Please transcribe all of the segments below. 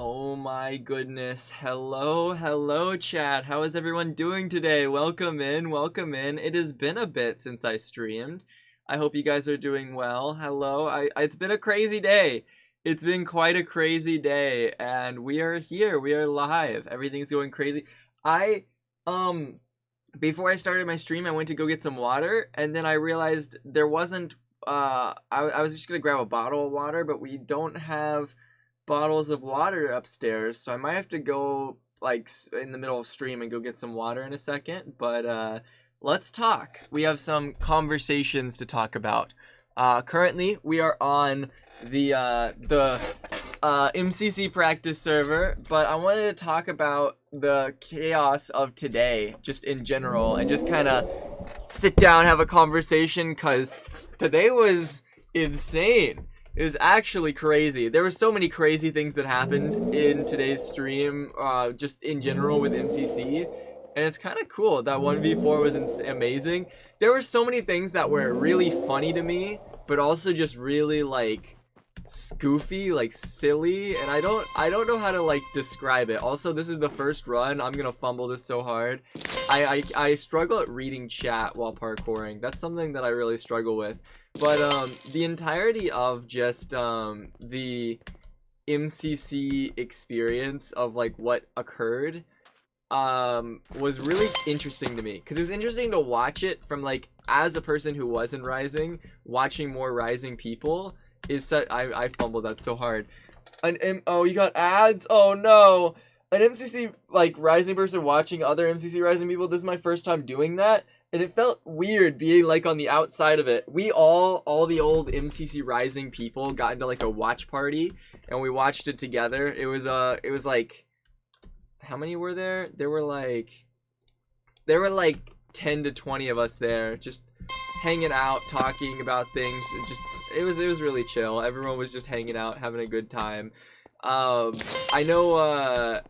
Oh my goodness. Hello chat. How is everyone doing today? Welcome in. It has been a bit since I streamed. I hope you guys are doing well. Hello. It's been a crazy day. It's been quite a crazy day and we are here. We are live. Everything's going crazy. I before I started my stream, I went to go get some water and then I realized there wasn't I was just going to grab a bottle of water, but we don't have bottles of water upstairs, so I might have to go like in the middle of stream and go get some water in a second. But let's talk. We have some conversations to talk about. Currently we are on the MCC practice server, but I wanted to talk about the chaos of today just in general and just kind of sit down, have a conversation, because today was insane. It was actually crazy. There were so many crazy things that happened in today's stream, just in general with MCC, and it's kind of cool. That 1v4 was amazing. There were so many things that were really funny to me, but also just really like goofy, like silly, and I don't know how to like describe it. Also, this is the first run. I'm gonna fumble this so hard. I struggle at reading chat while parkouring. That's something that I really struggle with. But the entirety of just the MCC experience of like what occurred was really interesting to me, because it was interesting to watch it from like as a person who wasn't Rising, watching more Rising people is such. I fumbled that so hard. Oh, you got ads? Oh no. An MCC like Rising person watching other MCC Rising people. This is my first time doing that. And it felt weird being like on the outside of it. We all the old MCC Rising people got into like a watch party and we watched it together. It was like, how many were there? There were like 10 to 20 of us there, just hanging out, talking about things. It was really chill. Everyone was just hanging out, having a good time. I know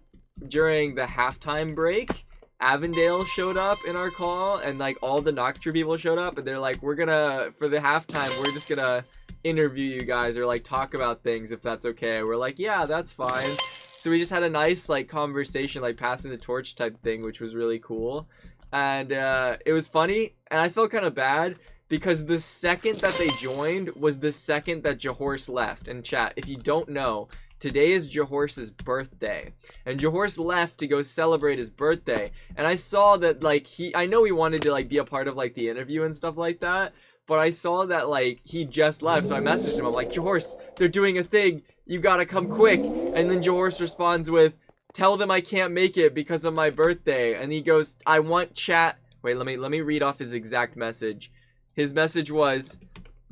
during the halftime break, Avondale showed up in our call, and like all the Noxtra people showed up, and they're like, for the halftime, we're just gonna interview you guys or like talk about things if that's okay. We're like, yeah, that's fine. So we just had a nice like conversation, like passing the torch type thing, which was really cool. And it was funny, and I felt kind of bad because the second that they joined was the second that Jahorse left. And chat, if you don't know, today is Jahorse's birthday, and Jahorse left to go celebrate his birthday. And I saw that like I know he wanted to like be a part of like the interview and stuff like that, but I saw that like he just left, so I messaged him. I'm like, Jahorse, they're doing a thing, you gotta come quick. And then Jahorse responds with, tell them I can't make it because of my birthday. And he goes, I want chat. Wait, let me read off his exact message. His message was,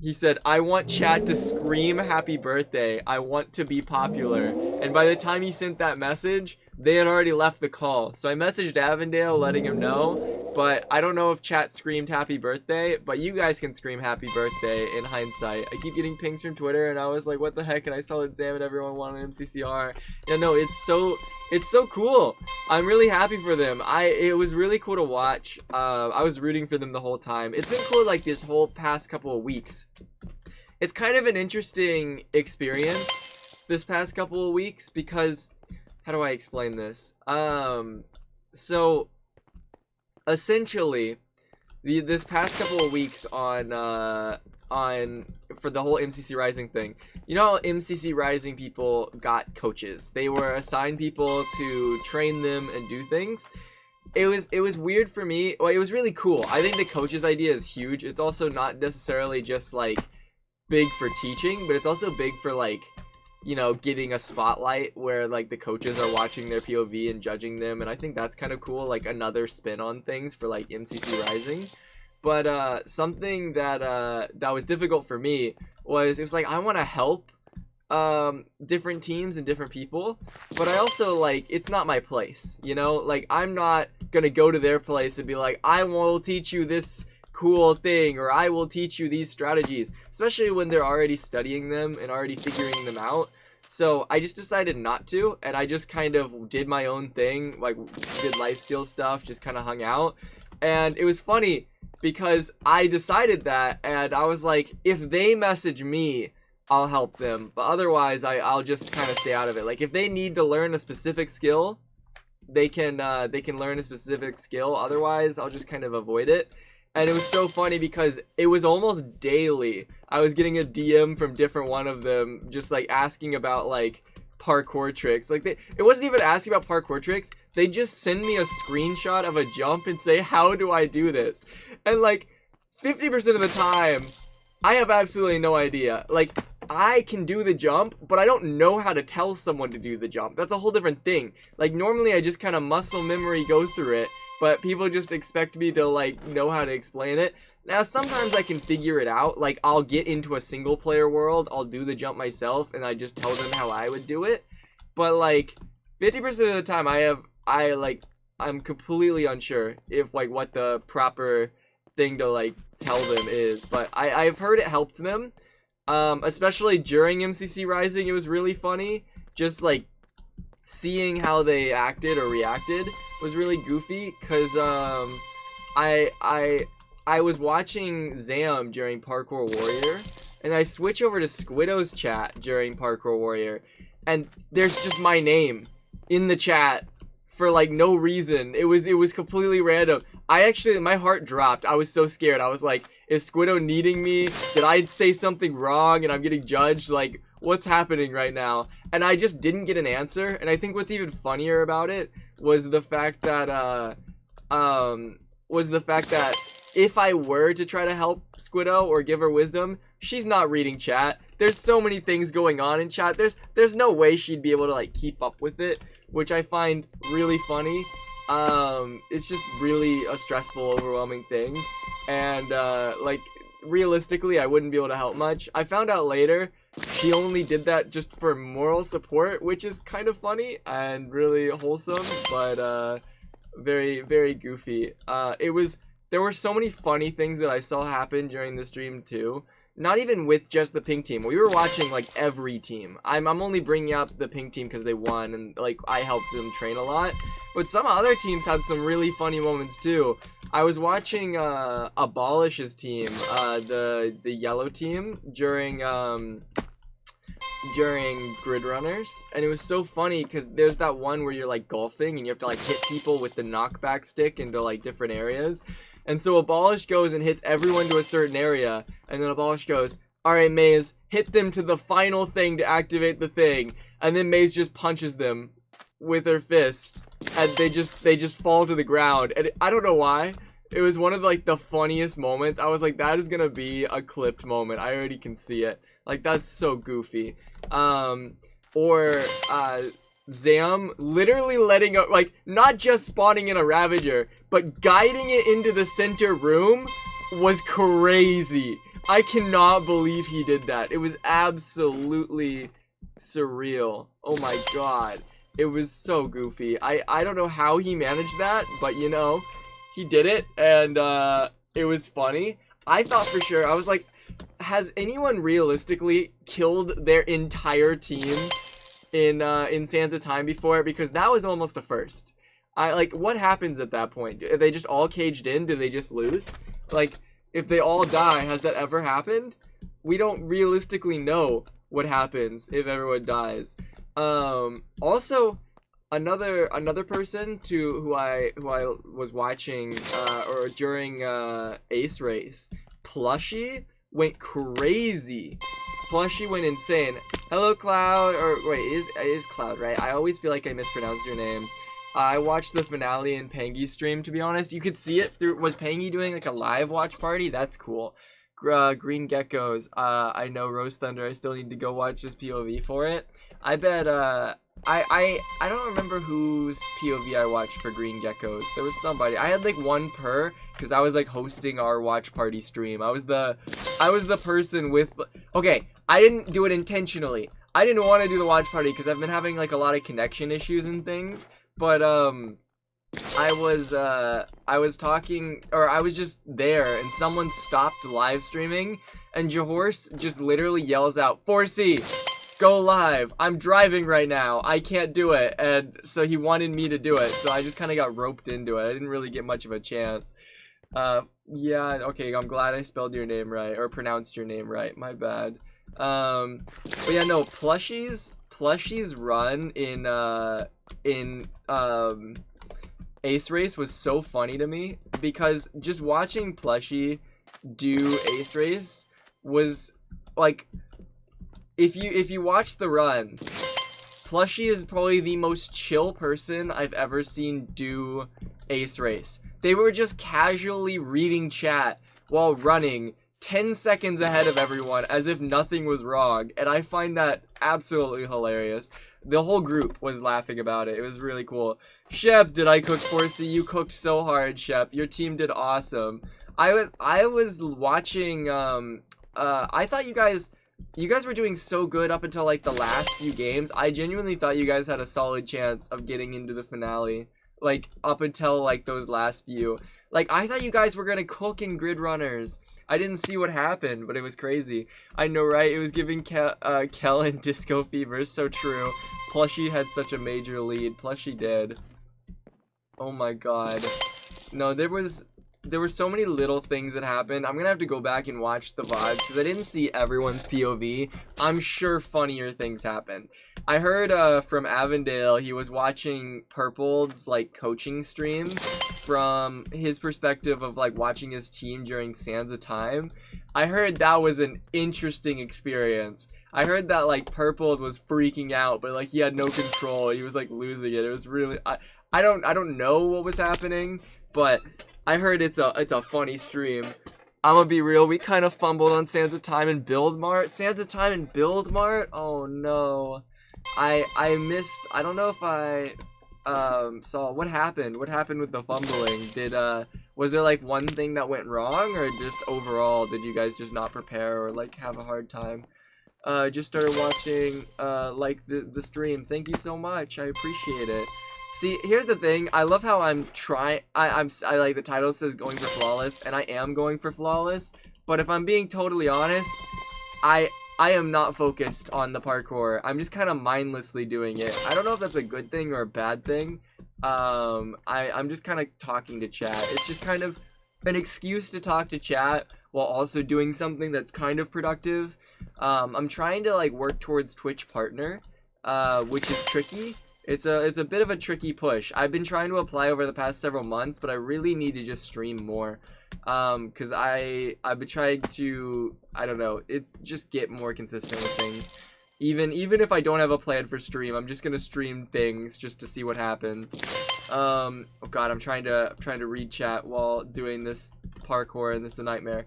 he said, I want chat to scream happy birthday. I want to be popular. And by the time he sent that message, they had already left the call. So I messaged Avondale letting him know, but I don't know if chat screamed happy birthday, but you guys can scream happy birthday in hindsight. I keep getting pings from Twitter and I was like, what the heck? And I saw that Zam and everyone wanted MCCR. Yeah, no, it's so cool. I'm really happy for them. It was really cool to watch. I was rooting for them the whole time. It's been cool like this whole past couple of weeks. It's kind of an interesting experience this past couple of weeks because, how do I explain this? So essentially this past couple of weeks on for the whole MCC Rising thing, you know how MCC Rising people got coaches. They were assigned people to train them and do things. It was weird for me. Well, it was really cool. I think the coaches idea is huge. It's also not necessarily just like big for teaching, but it's also big for like, you know, getting a spotlight where like the coaches are watching their POV and judging them. And I think that's kind of cool, like another spin on things for like MCC Rising. But something that that was difficult for me was, it was like, I want to help different teams and different people, but I also like, it's not my place, you know, like I'm not gonna go to their place and be like, I will teach you this cool thing, or I will teach you these strategies, especially when they're already studying them and already figuring them out. So I just decided not to, and I just kind of did my own thing, like did lifesteal stuff, just kind of hung out. And it was funny because I decided that, and I was like, if they message me I'll help them. But otherwise, I'll just kind of stay out of it. Like if they need to learn a specific skill, they can learn a specific skill. Otherwise, I'll just kind of avoid it. And it was so funny because it was almost daily. I was getting a DM from different one of them, just like asking about like parkour tricks. Like it wasn't even asking about parkour tricks. They just send me a screenshot of a jump and say, "How do I do this?" And like 50% of the time, I have absolutely no idea. Like I can do the jump, but I don't know how to tell someone to do the jump. That's a whole different thing. Like normally I just kind of muscle memory go through it, but people just expect me to like know how to explain it. Now sometimes I can figure it out. Like I'll get into a single player world, I'll do the jump myself, and I just tell them how I would do it. But like 50% of the time I'm completely unsure if like what the proper thing to like tell them is. But I've heard it helped them. Especially during MCC Rising, it was really funny. Just like seeing how they acted or reacted was really goofy. Cause I was watching Zam during Parkour Warrior, and I switch over to Squiddo's chat during Parkour Warrior, and there's just my name in the chat for like no reason. It was completely random. My heart dropped. I was so scared. I was like, is Squiddo needing me? Did I say something wrong and I'm getting judged? Like, what's happening right now? And I just didn't get an answer. And I think what's even funnier about it was the fact that if I were to try to help Squiddo or give her wisdom, she's not reading chat. There's so many things going on in chat. There's no way she'd be able to like keep up with it, which I find really funny. It's just really a stressful, overwhelming thing. And like realistically, I wouldn't be able to help much. I found out later she only did that just for moral support, which is kind of funny and really wholesome, but very, very goofy. There were so many funny things that I saw happen during the stream too. Not even with just the pink team. We were watching like every team. I'm only bringing up the pink team because they won and like I helped them train a lot. But some other teams had some really funny moments too. I was watching Abolish's team, the yellow team during Grid Runners, and it was so funny because there's that one where you're like golfing and you have to like hit people with the knockback stick into like different areas. And so Abolish goes and hits everyone to a certain area, and then Abolish goes, "Alright, Maze, hit them to the final thing to activate the thing." And then Maze just punches them with her fist, and they just fall to the ground. And I don't know why. It was one of like the funniest moments. I was like, that is gonna be a clipped moment. I already can see it. Like, that's so goofy. Or Zam literally letting up, like, not just spawning in a Ravager, but guiding it into the center room was crazy. I cannot believe he did that. It was absolutely surreal. Oh my god. It was so goofy. I don't know how he managed that, but you know, he did it, and it was funny. I thought for sure, I was like, has anyone realistically killed their entire team in Sands of Time before? Because that was almost a first. Like, what happens at that point? Are they just all caged in? Do they just lose? Like, if they all die, has that ever happened? We don't realistically know what happens if everyone dies. Also, another person who I was watching or during Ace Race, Plushie went crazy. Plushie went insane. Hello, Cloud, or wait, it is Cloud, right? I always feel like I mispronounce your name. I watched the finale in Pangy's stream, to be honest. You could see it through. Was Pangy doing like a live watch party? That's cool. Green Geckos. I know Rose Thunder. I still need to go watch his POV for it. I bet. I don't remember whose POV I watched for Green Geckos. There was somebody. I had like one per because I was like hosting our watch party stream. I was the person with. Okay, I didn't do it intentionally. I didn't want to do the watch party because I've been having like a lot of connection issues and things. But I was talking, or I was just there, and someone stopped live streaming, and Jahorse just literally yells out, "4C, go live. I'm driving right now. I can't do it." And so he wanted me to do it, so I just kind of got roped into it. I didn't really get much of a chance. Yeah, okay, I'm glad I spelled your name right, or pronounced your name right. My bad. But yeah, no, Plushie's run in Ace Race was so funny to me, because just watching Plushie do Ace Race was like, if you watch the run, Plushie is probably the most chill person I've ever seen do Ace Race. They were just casually reading chat while running 10 seconds ahead of everyone as if nothing was wrong, and I find that absolutely hilarious. The whole group was laughing about it. It was really cool. Shep, did I cook for you? You cooked so hard, Shep. Your team did awesome. I was watching, I thought you guys were doing so good up until like the last few games. I genuinely thought you guys had a solid chance of getting into the finale, like up until like those last few. Like, I thought you guys were gonna cook in Grid Runners. I didn't see what happened, but it was crazy. I know, right? It was giving Kellen disco fever. So true. Plushie had such a major lead. Plushie did. Oh my god. No, there were so many little things that happened. I'm gonna have to go back and watch the VODs because I didn't see everyone's POV. I'm sure funnier things happened. I heard from Avondale, he was watching Purple's like coaching stream from his perspective of like watching his team during Sands of Time. I heard that was an interesting experience. I heard that like Purple was freaking out, but like he had no control. He was like losing it. It was really I don't know what was happening, but I heard it's a funny stream. I'm gonna be real, we kind of fumbled on Sands of Time and Build Mart. Sands of Time and Build Mart? Oh no. I missed, I don't know if I saw what happened with the fumbling. Was there like one thing that went wrong, or just overall did you guys just not prepare or like have a hard time? Just started watching like the stream. Thank you so much, I appreciate it. See, here's the thing. I love how I'm trying. I like the title says going for flawless, and I am going for flawless. But if I'm being totally honest, I am not focused on the parkour. I'm just kind of mindlessly doing it. I don't know if that's a good thing or a bad thing. I'm just kind of talking to chat. It's just kind of an excuse to talk to chat while also doing something that's kind of productive. I'm trying to like work towards Twitch partner, which is tricky. It's a bit of a tricky push. I've been trying to apply over the past several months, but I really need to just stream more. Cause I've been trying to, I don't know, it's just get more consistent with things. Even if I don't have a plan for stream, I'm just gonna stream things just to see what happens. Oh god, I'm trying to read chat while doing this parkour, and this is a nightmare.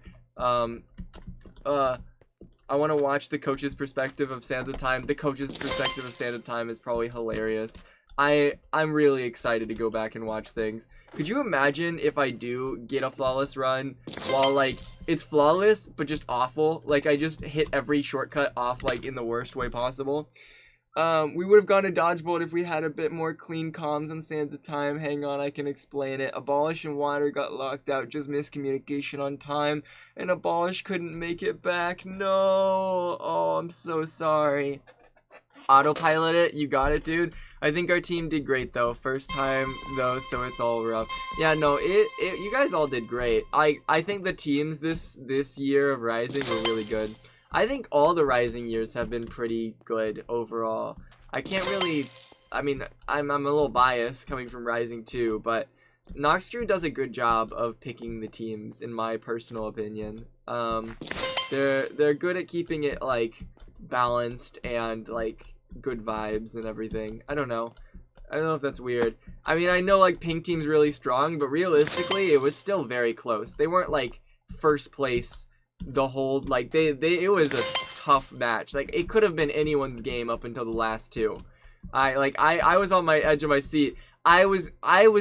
I want to watch the coach's perspective of Sands of Time. The coach's perspective of Sands of Time is probably hilarious. I'm really excited to go back and watch things. Could you imagine if I do get a flawless run while like it's flawless but just awful? Like I just hit every shortcut off like in the worst way possible. We would have gone to Dodgeball if we had a bit more clean comms on Sands of Time. Hang on, I can explain it. Abolish and Water got locked out, just miscommunication on time, and Abolish couldn't make it back. No! Oh, I'm so sorry. Autopilot it, you got it, dude. I think our team did great though. First time though, so it's all rough. Yeah, no, you guys all did great. I think the teams this year of Rising were really good. I think all the Rising years have been pretty good overall. I can't really, I mean, I'm a little biased coming from Rising 2, but Noxtrew does a good job of picking the teams, in my personal opinion. They're good at keeping it like balanced and like good vibes and everything. I don't know if that's weird. I mean, I know like Pink Team's really strong, but realistically, it was still very close. They weren't like first place the whole, like it was a tough match. Like it could have been anyone's game up until the last two. I was on my edge of my seat. I was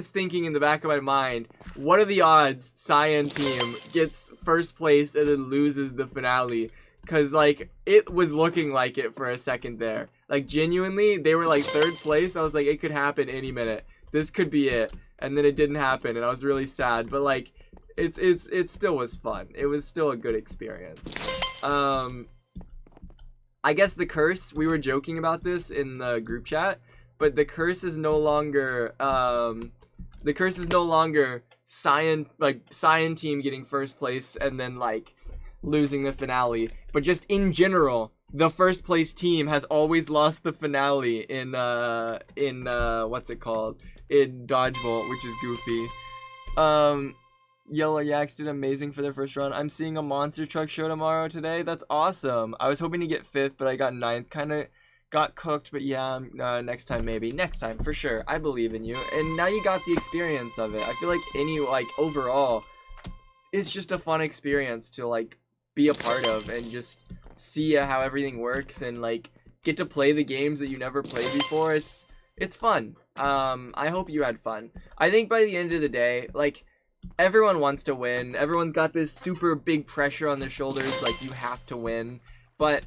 thinking in the back of my mind, what are the odds Cyan team gets first place and then loses the finale? Cause like it was looking like it for a second there. Like genuinely, they were like third place. I was like, it could happen any minute. This could be it. And then it didn't happen, and I was really sad. But like it still was fun. It was still a good experience. I guess the curse, we were joking about this in the group chat, but the curse is no longer Cyan team getting first place and then like losing the finale, but just in general the first place team has always lost the finale in what's it called? In Dodgeball, which is goofy. Yellow Yaks did amazing for their first run. I'm seeing a monster truck show tomorrow today. That's awesome. I was hoping to get 5th, but I got 9th. Kind of got cooked, but yeah, next time maybe. Next time, for sure. I believe in you. And now you got the experience of it. I feel like overall, it's just a fun experience to, like, be a part of and just see how everything works and, like, get to play the games that you never played before. It's fun. I hope you had fun. I think by the end of the day, like, everyone wants to win. Everyone's got this super big pressure on their shoulders, like, you have to win. But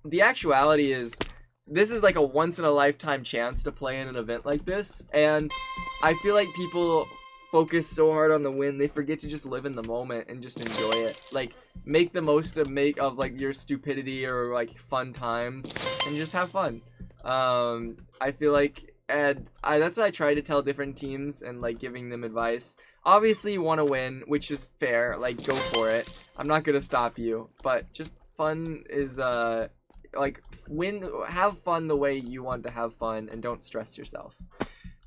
the actuality is, this is like a once-in-a-lifetime chance to play in an event like this. And I feel like people focus so hard on the win, they forget to just live in the moment and just enjoy it. Like, make the most of like your stupidity or like fun times and just have fun. I feel like, and that's what I try to tell different teams and like giving them advice. Obviously you want to win, which is fair, like go for it. I'm not gonna stop you, but just fun is like have fun the way you want to have fun and don't stress yourself.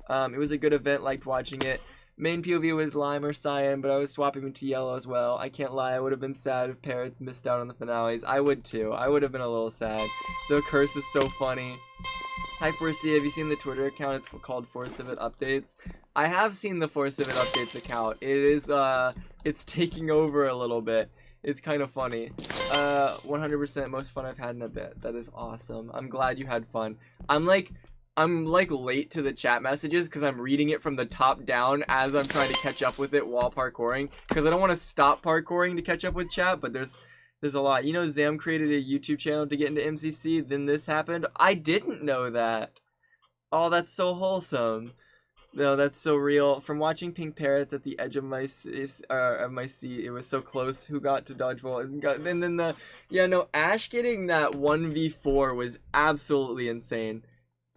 It was a good event, liked watching it. Main POV was lime or cyan, but I was swapping them to yellow as well. I can't lie, I would have been sad if Parrots missed out on the finales. I would too. I would have been a little sad. The curse is so funny. Hi Forsy, have you seen the Twitter account? It's called 4Civet Updates. I have seen the 4Civet Updates account. It is it's taking over a little bit. It's kind of funny. 100% most fun I've had in a bit. That is awesome. I'm glad you had fun. I'm like late to the chat messages because I'm reading it from the top down as I'm trying to catch up with it while parkouring, because I don't want to stop parkouring to catch up with chat, but there's a lot. You know, Zam created a YouTube channel to get into MCC, then this happened. I didn't know that. Oh, that's so wholesome. No, that's so real. From watching pink parrots at the edge of my seat, it was so close. Who got to dodgeball and then Ash getting that 1v4 was absolutely insane.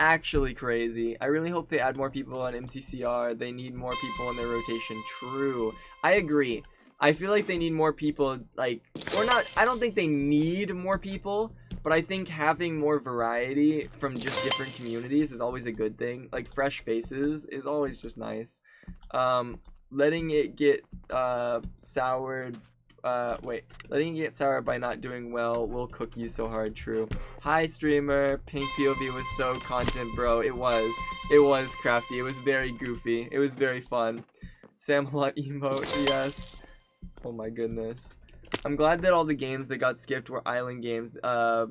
Actually crazy. I really hope they add more people on MCCR. They need more people in their rotation. True. I agree. I feel like they need more people, like, or not, I don't think they need more people, but I think having more variety from just different communities is always a good thing. Like, fresh faces is always just nice. Letting it get soured, letting it get soured by not doing well will cook you so hard. True. Hi streamer, pink POV was so content, bro. It was crafty. It was very goofy. It was very fun. Samhlut emote, yes. Oh my goodness. I'm glad that all the games that got skipped were island games. The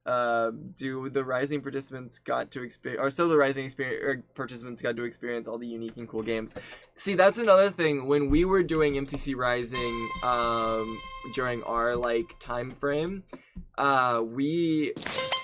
Rising participants got to experience, or so the Rising participants got to experience all the unique and cool games. See, that's another thing. When we were doing MCC Rising, during our like time frame, we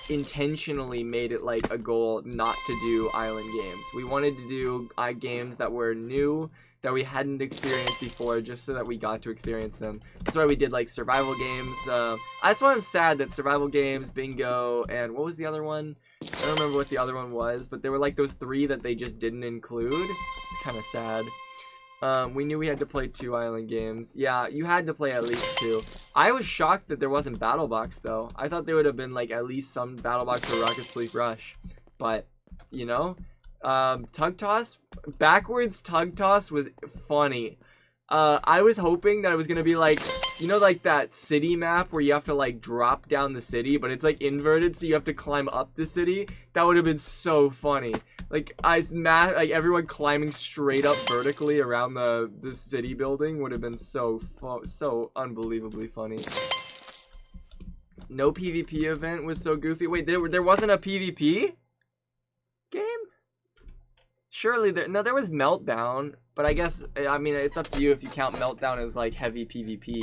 intentionally made it like a goal not to do island games. We wanted to do games that were new, that we hadn't experienced before, just so that we got to experience them. That's why we did like survival games. That's why I'm sad that survival games, bingo, and what was the other one? I don't remember what the other one was, but there were like those 3 that they just didn't include. It's kind of sad. We knew we had to play 2 island games. Yeah, you had to play at least 2. I was shocked that there wasn't Battle Box though. I thought there would have been like at least some Battle Box for Rocket Sleep Rush, but you know. Tug toss, backwards tug toss was funny. I was hoping that it was gonna be like, you know, like that city map where you have to like drop down the city, but it's like inverted, so you have to climb up the city. That would have been so funny. Like like everyone climbing straight up vertically around the city building would have been so unbelievably funny. No PvP event was so goofy. Wait, there wasn't a PvP game? Surely there was Meltdown, but I guess, I mean, it's up to you if you count Meltdown as like heavy PvP.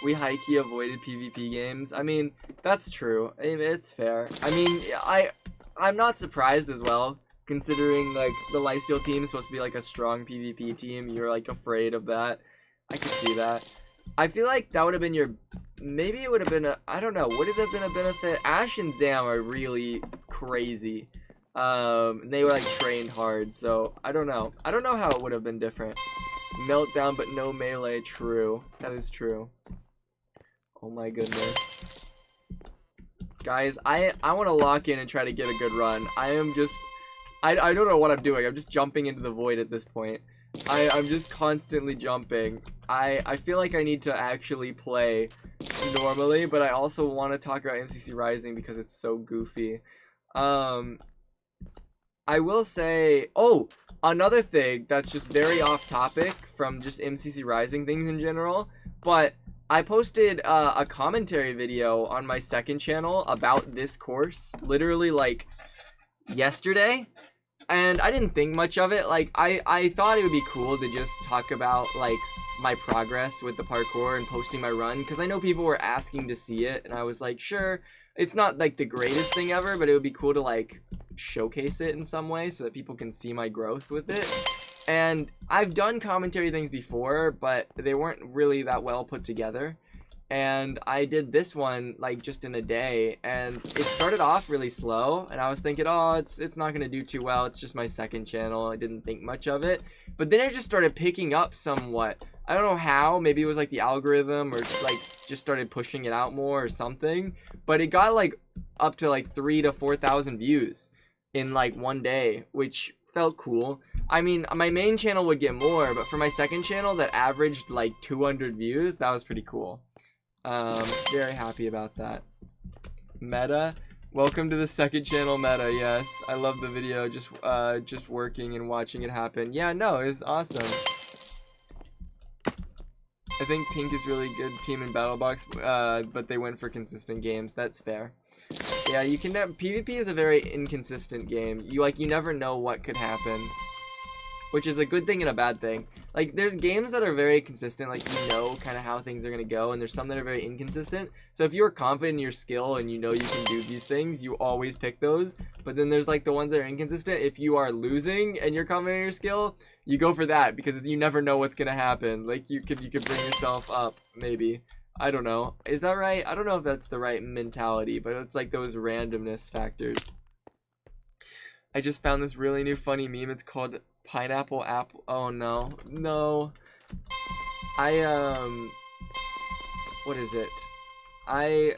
We high-key avoided PvP games. I mean, that's true. I mean, it's fair. I mean, I'm not surprised as well, considering like the Lifesteal team is supposed to be like a strong PvP team. You're like afraid of that. I could see that. I feel like that would have been maybe it would have been I don't know, would it have been a benefit? Ash and Zam are really crazy. They were like trained hard, so I don't know how it would have been different. Meltdown but no melee. True, that is true. Oh my goodness. Guys, I want to lock in and try to get a good run. I am just... I don't know what I'm doing. I'm just jumping into the void at this point. I'm just constantly jumping. I feel like I need to actually play normally, but I also want to talk about MCC Rising because it's so goofy. I will say... Oh! Another thing that's just very off topic from just MCC Rising things in general, but I posted a commentary video on my second channel about this course, literally like yesterday, and I didn't think much of it. Like, I thought it would be cool to just talk about like my progress with the parkour and posting my run, because I know people were asking to see it, and I was like, sure, it's not like the greatest thing ever, but it would be cool to like showcase it in some way so that people can see my growth with it. And I've done commentary things before, but they weren't really that well put together. And I did this one like just in a day, and it started off really slow, and I was thinking, oh, it's not gonna do too well, it's just my second channel, I didn't think much of it. But then it just started picking up somewhat. I don't know how, maybe it was like the algorithm, or like just started pushing it out more or something, but it got like up to like 3,000 to 4,000 views in like one day, which felt cool. I mean, my main channel would get more, but for my second channel that averaged like 200 views, that was pretty cool. Very happy about that. Meta, welcome to the second channel, Meta. Yes, I love the video, just working and watching it happen. Yeah, no, it's awesome. I think Pink is really good team in BattleBox, but they went for consistent games. That's fair. Yeah, you can. PvP is a very inconsistent game. You never know what could happen, which is a good thing and a bad thing. Like, there's games that are very consistent, like you know kind of how things are gonna go, and there's some that are very inconsistent. So if you're confident in your skill and you know you can do these things, you always pick those. But then there's like the ones that are inconsistent. If you are losing and you're confident in your skill, you go for that because you never know what's gonna happen. Like you could bring yourself up, maybe. I don't know. Is that right? I don't know if that's the right mentality, but it's like those randomness factors. I just found this really new funny meme. It's called Pineapple Apple. Oh no. No. What is it? I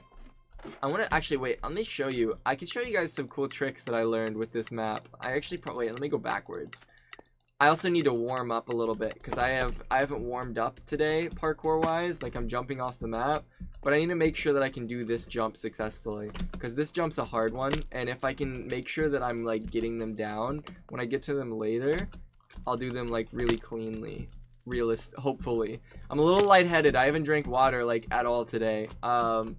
want to actually wait. Let me show you. I can show you guys some cool tricks that I learned with this map. I actually probably let me go backwards. I also need to warm up a little bit because I haven't warmed up today parkour wise. Like, I'm jumping off the map, but I need to make sure that I can do this jump successfully because this jump's a hard one, and if I can make sure that I'm like getting them down when I get to them later, I'll do them like really cleanly, hopefully. I'm a little lightheaded. I haven't drank water like at all today, but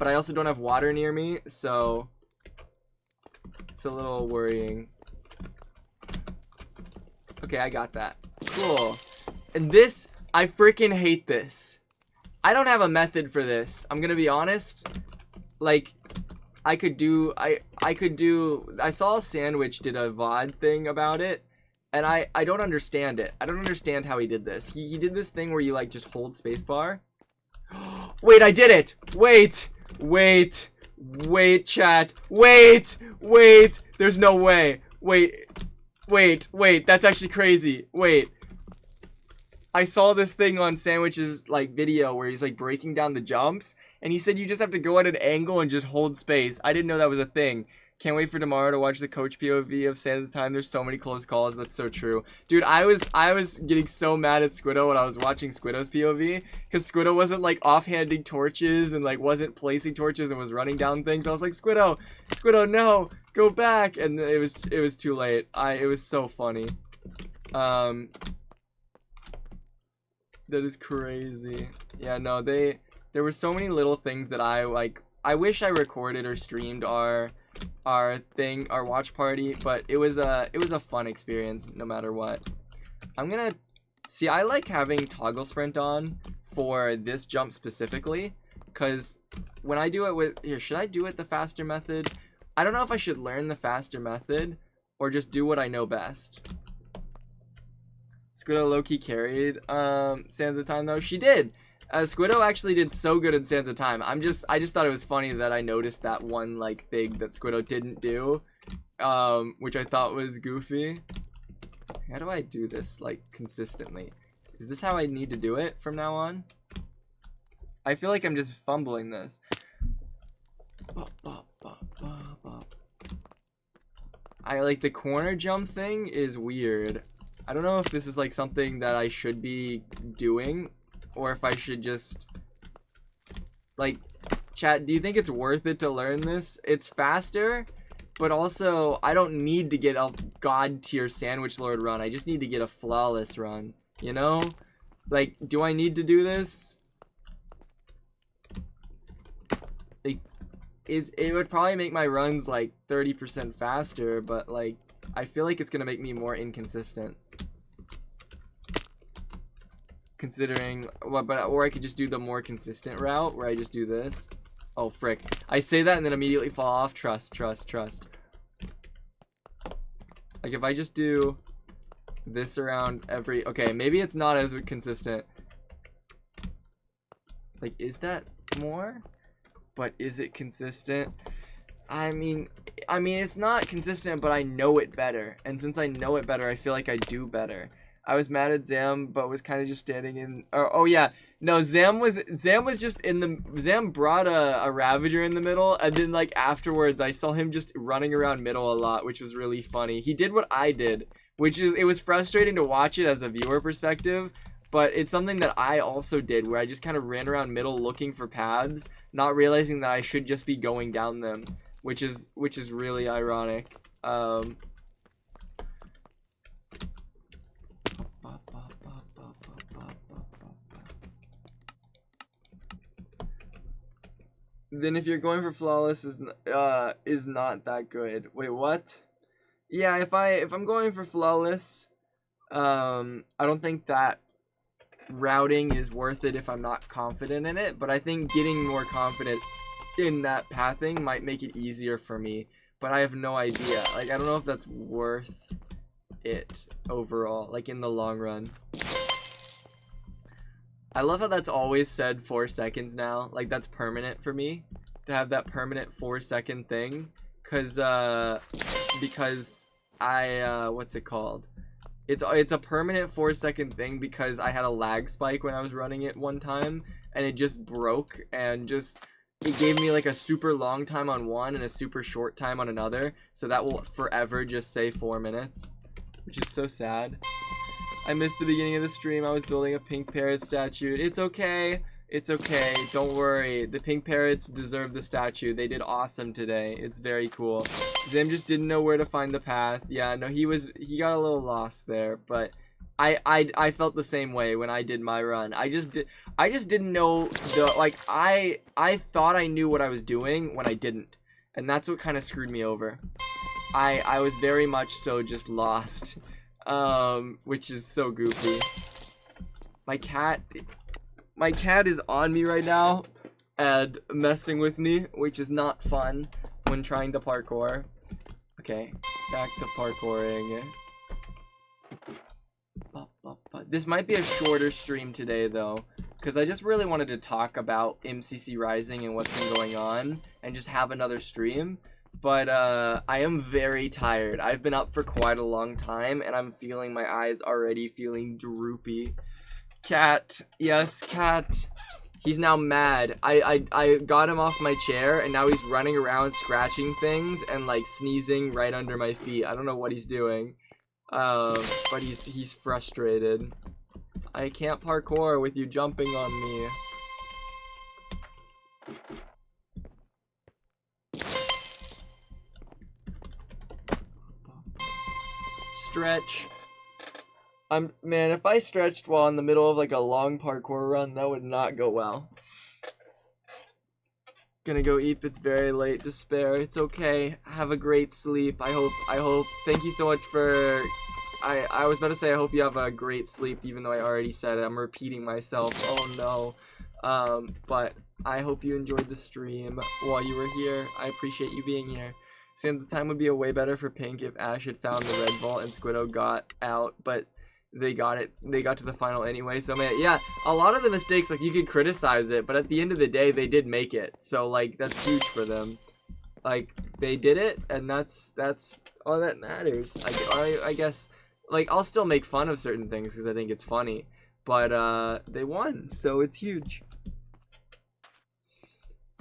I also don't have water near me, so it's a little worrying. Okay, I got that. Cool. And this, I freaking hate this. I don't have a method for this. I'm gonna be honest. Like, I saw Sandwich did a VOD thing about it, and I don't understand it. I don't understand how he did this. He did this thing where you like just hold spacebar. Wait, I did it! Wait, chat. Wait, there's no way. Wait, that's actually crazy. Wait. I saw this thing on Sandwich's like video where he's like breaking down the jumps, and he said you just have to go at an angle and just hold space. I didn't know that was a thing. Can't wait for tomorrow to watch the coach POV of Sands of Time. There's so many close calls. That's so true. Dude, I was getting so mad at Squiddo when I was watching Squiddo's POV, because Squiddo wasn't like offhanding torches and like wasn't placing torches and was running down things. I was like, Squiddo, no, go back. And it was too late. It was so funny. That is crazy. Yeah, no, there were so many little things that I wish I recorded or streamed our watch party, but it was a fun experience no matter what. I'm gonna see, I like having toggle sprint on for this jump specifically, because when I do it with should I do it the faster method? I don't know if I should learn the faster method or just do what I know best. Squiddo low-key carried Sands of Time though. She did. Squiddo actually did so good in Sands of Time. I just thought it was funny that I noticed that one like thing that Squiddo didn't do, which I thought was goofy. How do I do this like consistently? Is this how I need to do it from now on? I feel like I'm just fumbling this. I like the corner jump thing is weird. I don't know if this is like something that I should be doing or if I should just like chat, do you think it's worth it to learn this? It's faster, but also I don't need to get a god tier sandwich lord run. I just need to get a flawless run, you know? Like, do I need to do this? Like, it would probably make my runs like 30% faster, but like I feel like it's gonna make me more inconsistent. Considering what, but or I could just do the more consistent route where I just do this. Oh frick! I say that and then immediately fall off. Trust. Like if I just do this around every. Okay, maybe it's not as consistent. Like, is that more? But is it consistent? I mean it's not consistent, but I know it better. And since I know it better, I feel like I do better. I was mad at Zam, but was kind of just standing in. Oh yeah, no, Zam was just in the. Zam brought a Ravager in the middle, and then like afterwards, I saw him just running around middle a lot, which was really funny. He did what I did, which is it was frustrating to watch it as a viewer perspective, but it's something that I also did, where I just kind of ran around middle looking for paths, not realizing that I should just be going down them, which is really ironic. Then if you're going for flawless is not that good. Wait, what? Yeah, if I'm going for flawless, I don't think that routing is worth it if I'm not confident in it, but I think getting more confident in that pathing might make it easier for me, but I have no idea. Like, I don't know if that's worth it overall, like in the long run. I love how that's always said 4 seconds now. Like, that's permanent for me to have that permanent 4-second thing, because I what's it called? It's a permanent 4-second thing because I had a lag spike when I was running it one time, and it just broke, and just it gave me like a super long time on one and a super short time on another, so that will forever just say 4 minutes, which is so sad. I missed the beginning of the stream. I was building a pink parrot statue. It's okay. It's okay. Don't worry. The pink parrots deserve the statue. They did awesome today. It's very cool. Zim just didn't know where to find the path. Yeah, no, he got a little lost there, but I felt the same way when I did my run. I just didn't know the, like, I thought I knew what I was doing when I didn't. And that's what kind of screwed me over. I was very much so just lost. Which is so goofy. My cat is on me right now and messing with me, which is not fun when trying to parkour. Okay, back to parkouring. This might be a shorter stream today though, because I just really wanted to talk about MCC Rising and what's been going on and just have another stream. But I am very tired. I've been up for quite a long time, and I'm feeling my eyes already feeling droopy. Cat, yes, cat. He's now mad. I got him off my chair, and now he's running around scratching things and like sneezing right under my feet. I don't know what he's doing, but he's frustrated. I can't parkour with you jumping on me. Stretch. Man, if I stretched while in the middle of like a long parkour run, that would not go well. Gonna go eat. It's very late. Despair. It's okay. Have a great sleep. I hope. Thank you so much for. I was about to say I hope you have a great sleep, even though I already said it. I'm repeating myself. Oh no. But I hope you enjoyed the stream while you were here. I appreciate you being here. Since the time would be a way better for Pink if Ash had found the red ball and Squiddo got out, but they got to the final anyway. So man, yeah, a lot of the mistakes, like, you could criticize it, but at the end of the day, they did make it. So like, that's huge for them. Like, they did it, and that's all that matters. I guess, like, I'll still make fun of certain things because I think it's funny, but they won, so it's huge.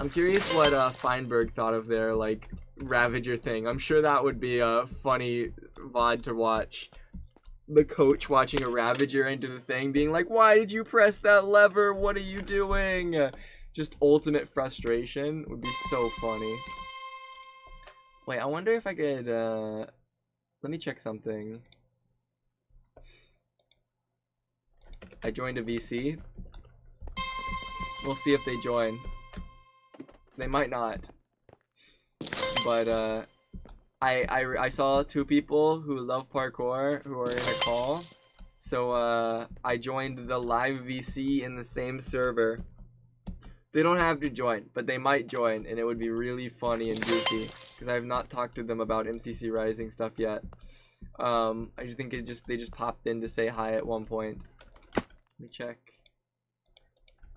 I'm curious what Feinberg thought of their like Ravager thing. I'm sure that would be a funny VOD to watch. The coach watching a Ravager into the thing, being like, "Why did you press that lever? What are you doing?" Just ultimate frustration would be so funny. Wait, I wonder if I could. Let me check something. I joined a VC. We'll see if they join. They might not. But I saw 2 people who love parkour who are in a call. So I joined the live VC in the same server. They don't have to join, but they might join, and it would be really funny and goofy because I have not talked to them about MCC Rising stuff yet. I just think they just popped in to say hi at one point. Let me check.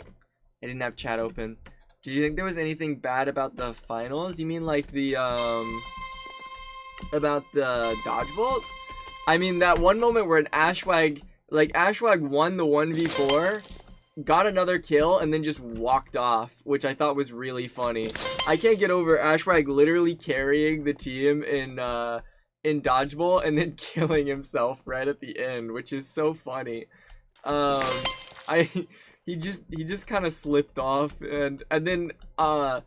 I didn't have chat open. Did you think there was anything bad about the finals? You mean like the about the dodgeball? I mean that one moment where an Ashwag won the 1v4, got another kill, and then just walked off, which I thought was really funny. I can't get over Ashwag literally carrying the team in dodgeball and then killing himself right at the end, which is so funny. He just kind of slipped off, and then I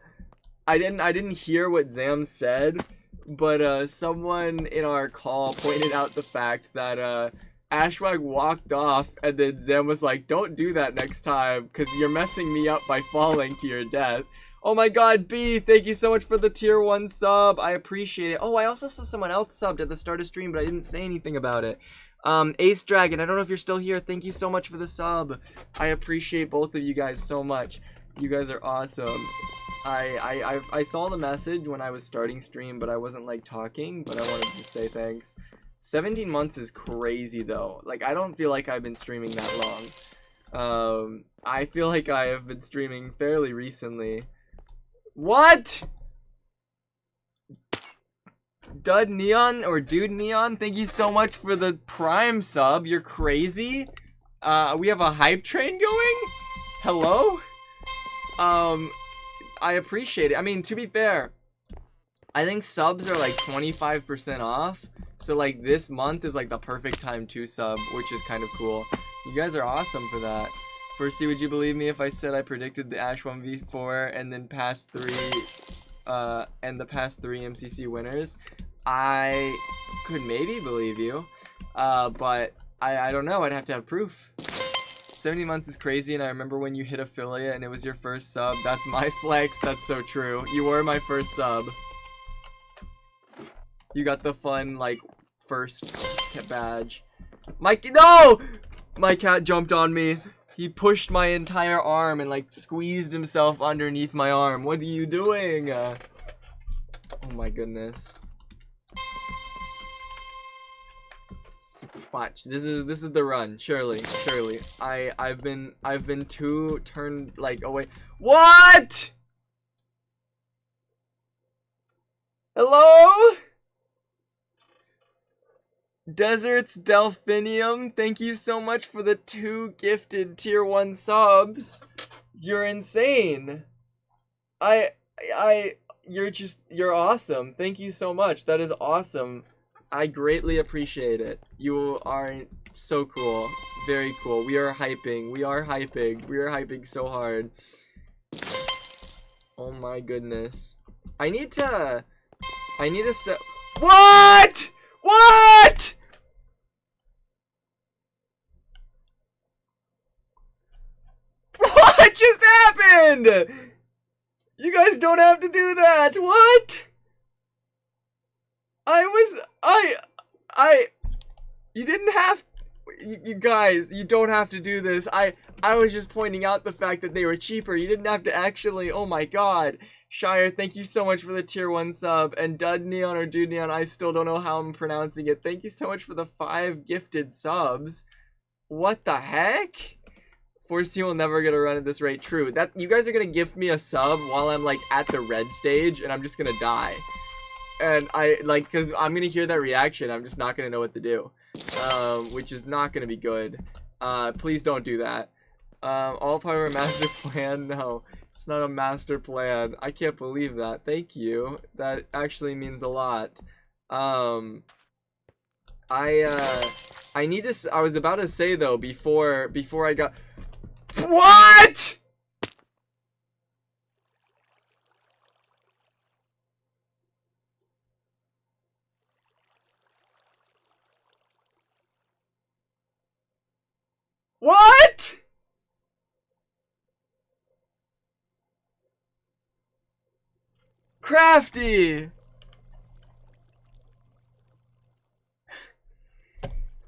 didn't hear what Zam said, but someone in our call pointed out the fact that Ashwag walked off, and then Zam was like, "Don't do that next time, because you're messing me up by falling to your death." Oh my god, B, thank you so much for the tier 1 sub. I appreciate it. Oh, I also saw someone else subbed at the start of stream, but I didn't say anything about it. Ace Dragon, I don't know if you're still here. Thank you so much for the sub. I appreciate both of you guys so much. You guys are awesome. I saw the message when I was starting stream, but I wasn't like talking, but I wanted to say thanks. 17 months is crazy though. Like, I don't feel like I've been streaming that long. I feel like I have been streaming fairly recently. What? Dud Neon or Dude Neon, thank you so much for the Prime sub. You're crazy. We have a hype train going? Hello? I appreciate it. I mean, to be fair, I think subs are like 25% off. So like this month is like the perfect time to sub, which is kind of cool. You guys are awesome for that. Firstly, would you believe me if I said I predicted the Ash 1v4 and then past 3 and the past 3 MCC winners? I could maybe believe you, but I don't know. I'd have to have proof. 70 months is crazy, and I remember when you hit affiliate and it was your first sub. That's my flex. That's so true. You were my first sub. You got the fun, like, first badge. No! My cat jumped on me. He pushed my entire arm and, like, squeezed himself underneath my arm. What are you doing? Oh my goodness. Watch. This is the run. Surely. I've been too turned, like, away. What? Hello? Deserts Delphinium, thank you so much for the 2 gifted tier 1 subs. You're insane. You're awesome. Thank you so much. That is awesome. I greatly appreciate it. You are so cool. Very cool. We are hyping. We are hyping so hard. Oh my goodness. I need to set. What? What? What just happened? You guys don't have to do that. What? You didn't have, you guys, you don't have to do this. I was just pointing out the fact that they were cheaper. You didn't have to actually, oh my god. Shire, thank you so much for the tier 1 sub. And Dud Neon or Dude Neon, I still don't know how I'm pronouncing it. Thank you so much for the 5 gifted subs. What the heck? Foresee will never get a run at this rate. True. That you guys are gonna gift me a sub while I'm like at the red stage and I'm just gonna die. And I like, cause I'm gonna hear that reaction. I'm just not gonna know what to do. Which is not gonna be good. Please don't do that. All part of our master plan. No. It's not a master plan. I can't believe that. Thank you. That actually means a lot. I need to. I was about to say though before I got. What? What? Crafty!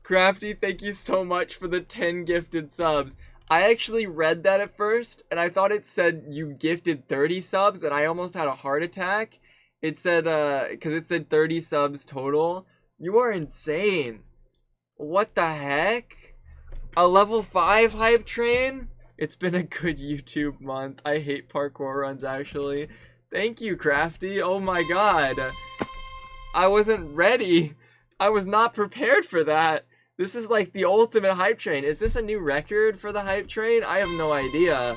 Crafty, thank you so much for the 10 gifted subs. I actually read that at first, and I thought it said you gifted 30 subs, and I almost had a heart attack. It said, because it said 30 subs total. You are insane. What the heck? A level 5 hype train? It's been a good YouTube month. I hate parkour runs, actually. Thank you, Crafty. Oh my god. I wasn't ready. I was not prepared for that. This is like the ultimate hype train. Is this a new record for the hype train? I have no idea.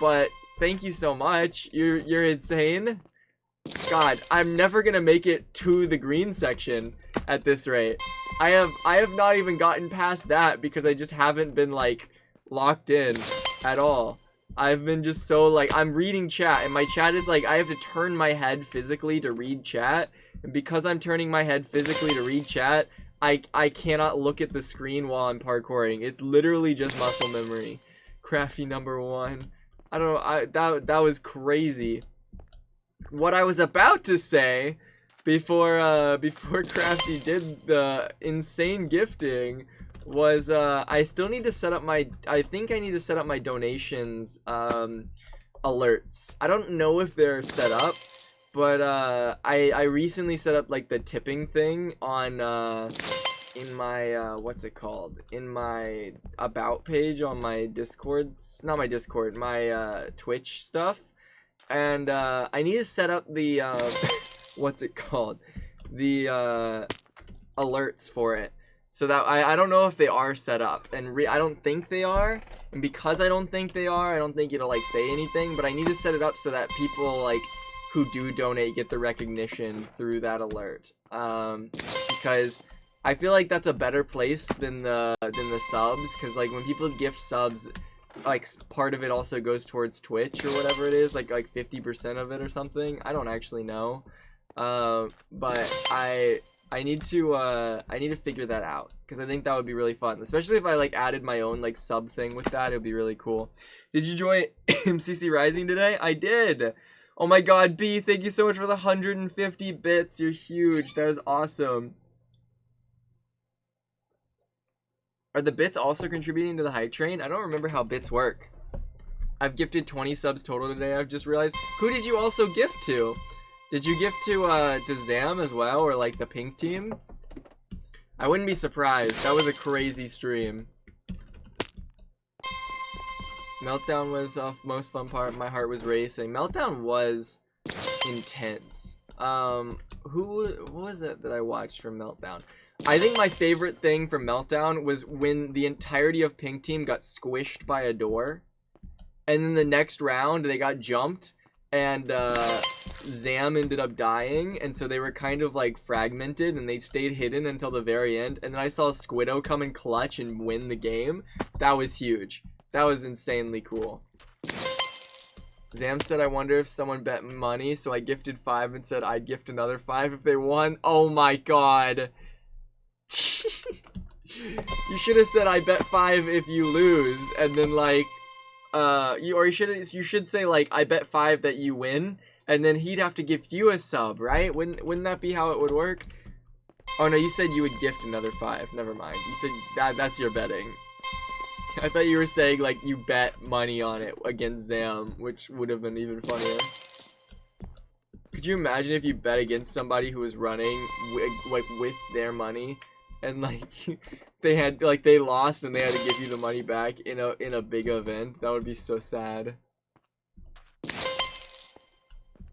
But thank you so much. You're insane. God, I'm never gonna make it to the green section at this rate. I have not even gotten past that because I just haven't been like locked in at all. I've been just so like, I'm reading chat and my chat is like, I have to turn my head physically to read chat. And because I'm turning my head physically to read chat, I cannot look at the screen while I'm parkouring. It's literally just muscle memory. Crafty number 1. I don't know, that was crazy. What I was about to say before Crafty did the insane gifting was I still need to set up my, I think I need to set up my donations alerts. I don't know if they're set up, but I recently set up like the tipping thing on in my what's it called, in my about page on my Discord, not my Discord, my Twitch stuff. And I need to set up the what's it called, the alerts for it, so that I don't know if they are set up, and I don't think they are, and because I don't think they are, I don't think it'll like say anything, but I need to set it up so that people like who do donate get the recognition through that alert, because I feel like that's a better place than the subs, because like when people gift subs, like part of it also goes towards Twitch or whatever it is, like 50% of it or something. I don't actually know, but I need to figure that out, because I think that would be really fun, especially if I like added my own like sub thing with that. It would be really cool. Did you join MCC Rising today? I did. Oh my god, B, thank you so much for the 150 bits. You're huge. That is awesome. Are the bits also contributing to the hype train? I don't remember how bits work. I've gifted 20 subs total today, I've just realized. Who did you also gift to? Did you gift to Zam as well, or like the pink team? I wouldn't be surprised. That was a crazy stream. Meltdown was most fun part. My heart was racing. Meltdown was intense. What was it that I watched from Meltdown? I think my favorite thing from Meltdown was when the entirety of Pink Team got squished by a door. And then the next round, they got jumped. And Zam ended up dying. And so they were kind of like fragmented. And they stayed hidden until the very end. And then I saw Squiddo come in clutch and win the game. That was huge. That was insanely cool. Zam said, I wonder if someone bet money. So I gifted 5 and said I'd gift another 5 if they won. Oh my god. You should have said I bet 5 if you lose, and then like you should say like I bet 5 that you win, and then he'd have to give you a sub, right? Wouldn't that be how it would work? Oh no, you said you would gift another 5. Never mind. You said that's your betting. I thought you were saying like you bet money on it against Zam, which would have been even funnier. Could you imagine if you bet against somebody who was running with their money? And like they lost and they had to give you the money back in a big event? That would be so sad.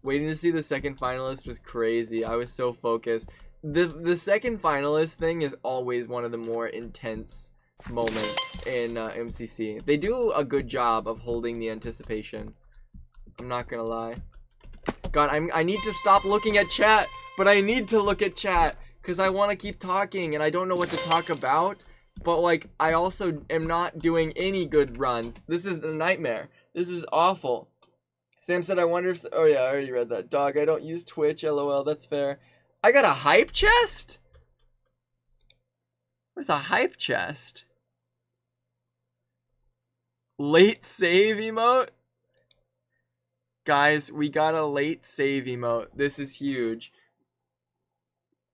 Waiting to see the second finalist was crazy. I was so focused. The second finalist thing is always one of the more intense moments in MCC. They do a good job of holding the anticipation. I'm not gonna lie. God, I need to stop looking at chat, but I need to look at chat because I want to keep talking and I don't know what to talk about. But like, I also am not doing any good runs. This is a nightmare. This is awful. Sam said, I wonder if... Oh yeah, I already read that. Dog, I don't use Twitch, lol, that's fair. I got a hype chest? What's a hype chest? Late save emote? Guys, we got a late save emote. This is huge.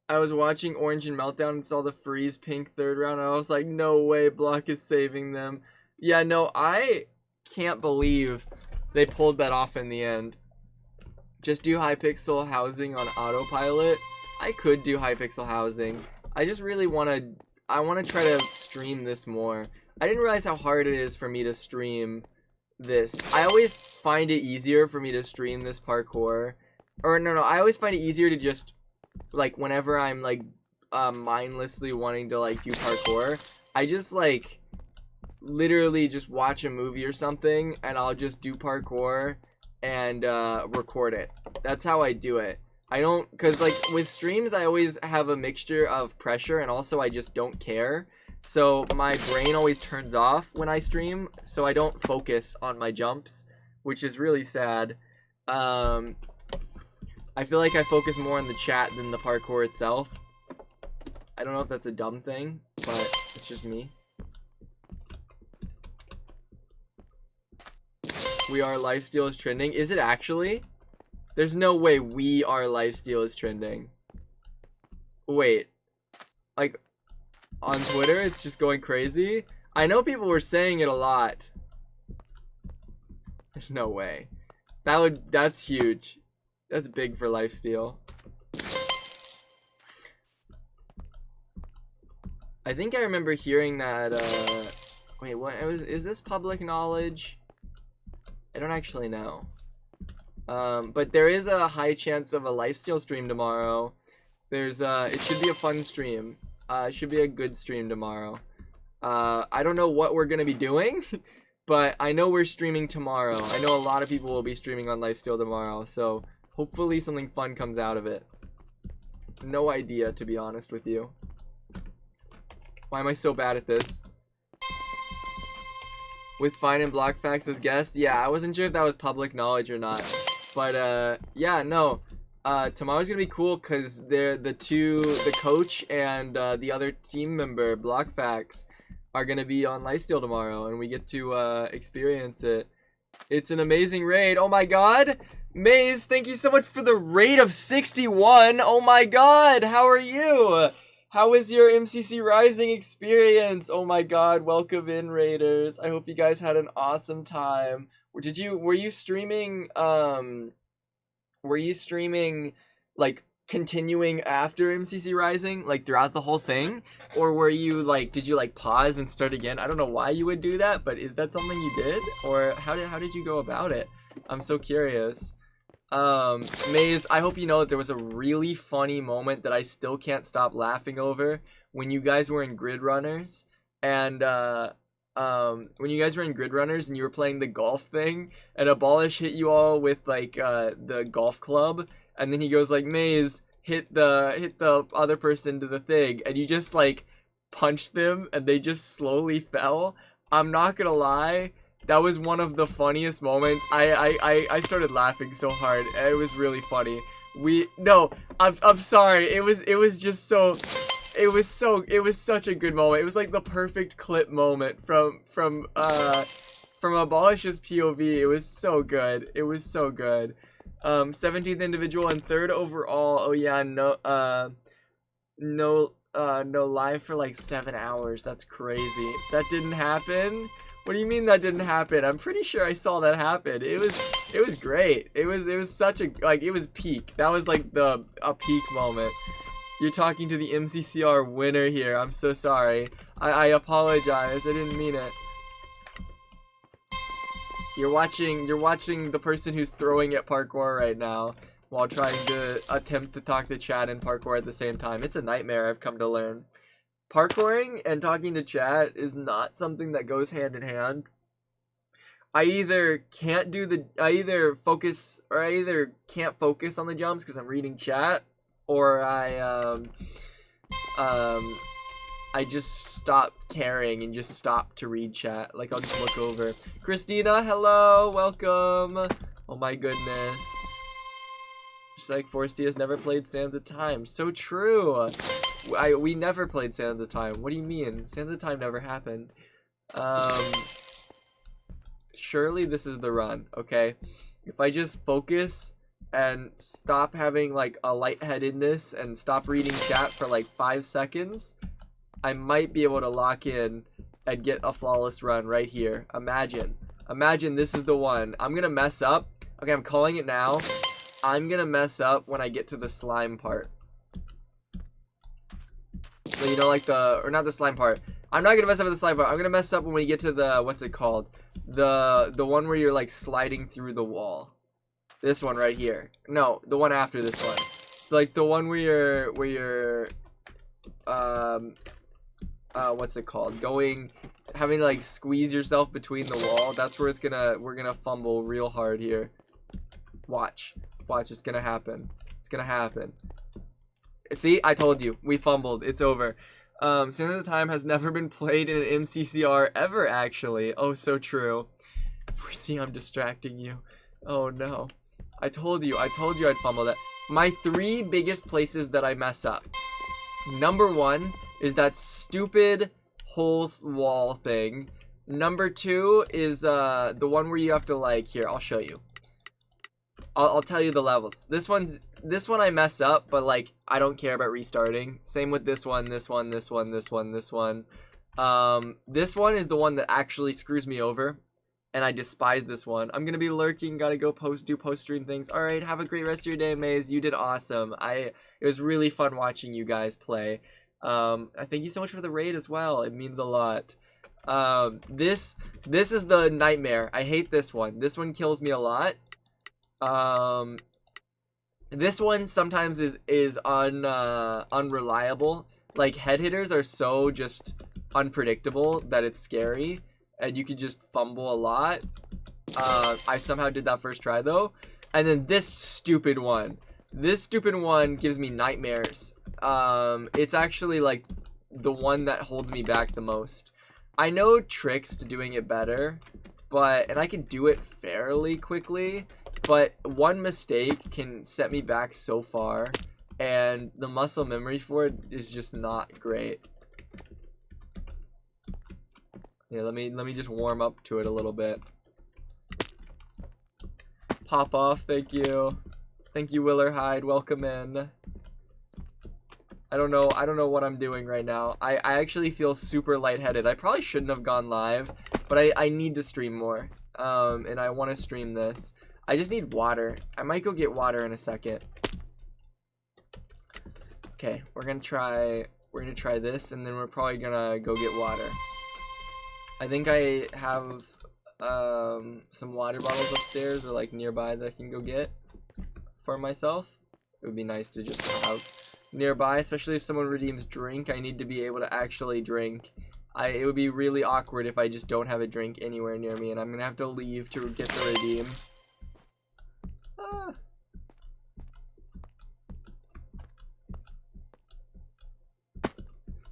I was watching Orange and Meltdown and saw the freeze pink third round, and I was like, no way, Block is saving them. Yeah, no, I can't believe they pulled that off in the end. Just do Hypixel housing on autopilot. I could do Hypixel housing. I just really want to... I want to try to stream this more. I didn't realize how hard it is for me to stream this. I always find it easier for me to stream this parkour. Or no, I always find it easier to just, like, whenever I'm, like, mindlessly wanting to, like, do parkour, I just, like, literally just watch a movie or something, and I'll just do parkour and record it. That's how I do it. I don't, because, like, with streams, I always have a mixture of pressure, and also I just don't care. So my brain always turns off when I stream, so I don't focus on my jumps, which is really sad. I feel like I focus more on the chat than the parkour itself. I don't know if that's a dumb thing, but it's just me. We Are Lifesteal is trending. Is it actually? There's no way We Are Lifesteal is trending. Wait. Like... on Twitter, it's just going crazy. I know people were saying it a lot. There's no way. That's huge. That's big for lifesteal. I think I remember hearing that, wait, what, is this public knowledge? I don't actually know. But there is a high chance of a lifesteal stream tomorrow. There's, it should be a fun stream. It should be a good stream tomorrow. I don't know what we're gonna be doing, but I know we're streaming tomorrow. I know a lot of people will be streaming on Lifesteal tomorrow, so hopefully something fun comes out of it. No idea, to be honest with you. Why am I so bad at this? With Fine and Block Facts as guests? Yeah, I wasn't sure if that was public knowledge or not. But, yeah, no. Tomorrow's gonna be cool because the coach and the other team member, Blockfax, are gonna be on Lifesteal tomorrow, and we get to experience it. It's an amazing raid. Oh my god! Maze, thank you so much for the raid of 61. Oh my god, how are you? How was your MCC Rising experience? Oh my god, welcome in, raiders. I hope you guys had an awesome time. Were you streaming like continuing after MCC Rising, like throughout the whole thing, or were you like, did you like pause and start again? I don't know why you would do that, but is that something you did, or how did you go about it? I'm so curious. Maze, I hope you know that there was a really funny moment that I still can't stop laughing over when you guys were in Grid Runners, and when you guys were in Grid Runners and you were playing the golf thing, and Abolish hit you all with like the golf club, and then he goes like, Maze, hit the other person to the thing, and you just like punched them and they just slowly fell. I'm not gonna lie, that was one of the funniest moments. I started laughing so hard. It was really funny. I'm sorry. It was just so. It was such a good moment. It was like the perfect clip moment from Abolish's POV. It was so good. It was so good. 17th individual and 3rd overall. Oh yeah, no live for like 7 hours. That's crazy. That didn't happen. What do you mean that didn't happen? I'm pretty sure I saw that happen. It was great. It was such a, like, it was peak. That was like a peak moment. You're talking to the MCCR winner here. I'm so sorry. I apologize. I didn't mean it. You're watching the person who's throwing at parkour right now while trying to attempt to talk to chat and parkour at the same time. It's a nightmare, I've come to learn. Parkouring and talking to chat is not something that goes hand in hand. I either can't do the, I either focus, or I either can't focus on the jumps because I'm reading chat, or I just stop caring and just stop to read chat. Like, I'll just look over. Christina, hello, welcome. Oh my goodness. Just like Forsty has never played Sands of Time. So true. We never played Sands of Time. What do you mean? Sands of Time never happened. Surely this is the run, okay? If I just focus and stop having like a lightheadedness and stop reading chat for like 5 seconds, I might be able to lock in and get a flawless run right here. Imagine this is the one. I'm gonna mess up. Okay, I'm calling it now. I'm gonna mess up when I get to the slime part. So, you know, like the, or not the slime part. I'm not gonna mess up with the slime part. I'm gonna mess up when we get to the, what's it called? The one where you're like sliding through the wall. This one right here. No, the one after this one. It's like the one where you're what's it called? Having to like squeeze yourself between the wall. That's where we're gonna fumble real hard here. Watch, it's gonna happen. It's gonna happen. See, I told you, we fumbled. It's over. Sands of Time has never been played in an MCCR ever, actually. Oh, so true. See, I'm distracting you. Oh no. I told you I'd fumble that. My 3 biggest places that I mess up. Number 1 is that stupid whole wall thing. Number 2 is the one where you have to like, here, I'll show you. I'll tell you the levels. This one I mess up, but like I don't care about restarting. Same with this one. This one is the one that actually screws me over, and I despise this one. I'm gonna be lurking, gotta go do post stream things. All right, have a great rest of your day, Maze. You did awesome. It was really fun watching you guys play. I thank you so much for the raid as well. It means a lot. This is the nightmare. I hate this one. This one kills me a lot. This one sometimes is unreliable. Like, head hitters are so just unpredictable that it's scary, and you can just fumble a lot. I somehow did that first try though. And then this stupid one gives me nightmares. It's actually like the one that holds me back the most. I know tricks to doing it better, and I can do it fairly quickly, but one mistake can set me back so far, and the muscle memory for it is just not great. Yeah, let me just warm up to it a little bit. Pop off, thank you. Thank you, Willer Hyde, welcome in. I don't know what I'm doing right now. I actually feel super lightheaded. I probably shouldn't have gone live, but I need to stream more. And I want to stream this. I just need water. I might go get water in a second. Okay, we're gonna try this, and then we're probably gonna go get water. I think I have some water bottles upstairs or like nearby that I can go get for myself. It would be nice to just have nearby, especially if someone redeems drink. I need to be able to actually drink. It would be really awkward if I just don't have a drink anywhere near me, and I'm gonna have to leave to get the redeem.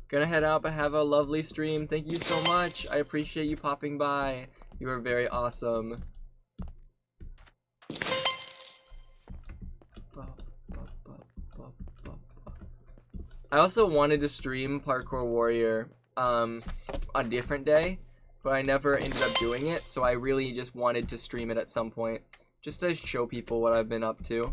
Gonna head out, but have a lovely stream. Thank you so much. I appreciate you popping by. You are very awesome. I also wanted to stream Parkour Warrior on a different day, but I never ended up doing it, so I really just wanted to stream it at some point, just to show people what I've been up to.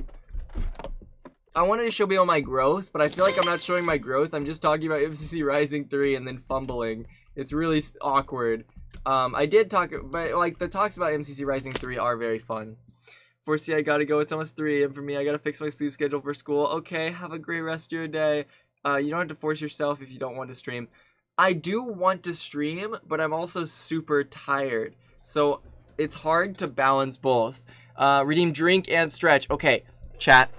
I wanted to show people my growth, but I feel like I'm not showing my growth. I'm just talking about MCCR3 and then fumbling. It's really awkward. I did talk, but like the talks about MCCR3 are very fun. Forsty, I gotta go. It's almost 3 AM for me. I gotta fix my sleep schedule for school. Okay, have a great rest of your day. You don't have to force yourself if you don't want to stream. I do want to stream, but I'm also super tired, so it's hard to balance both. Redeem drink and stretch. Okay, chat.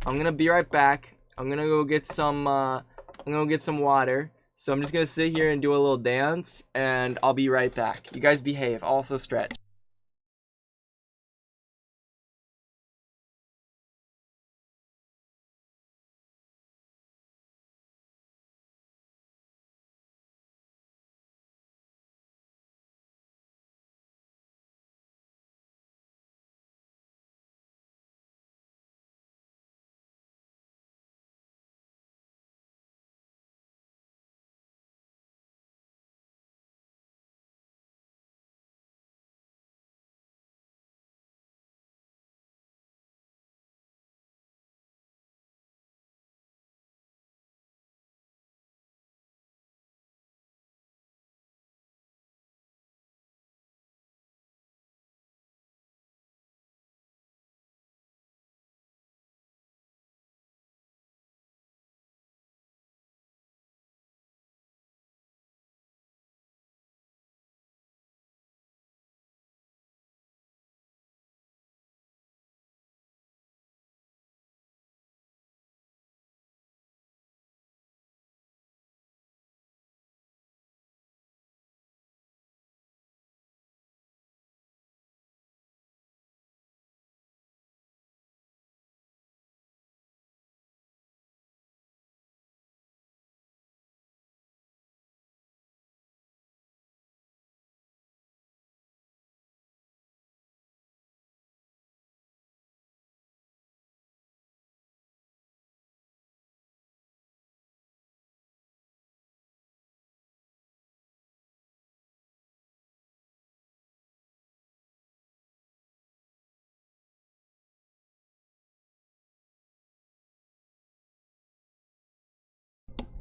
I'm gonna be right back. I'm gonna go get some water. So I'm just gonna sit here and do a little dance, and I'll be right back. You guys behave. Also stretch.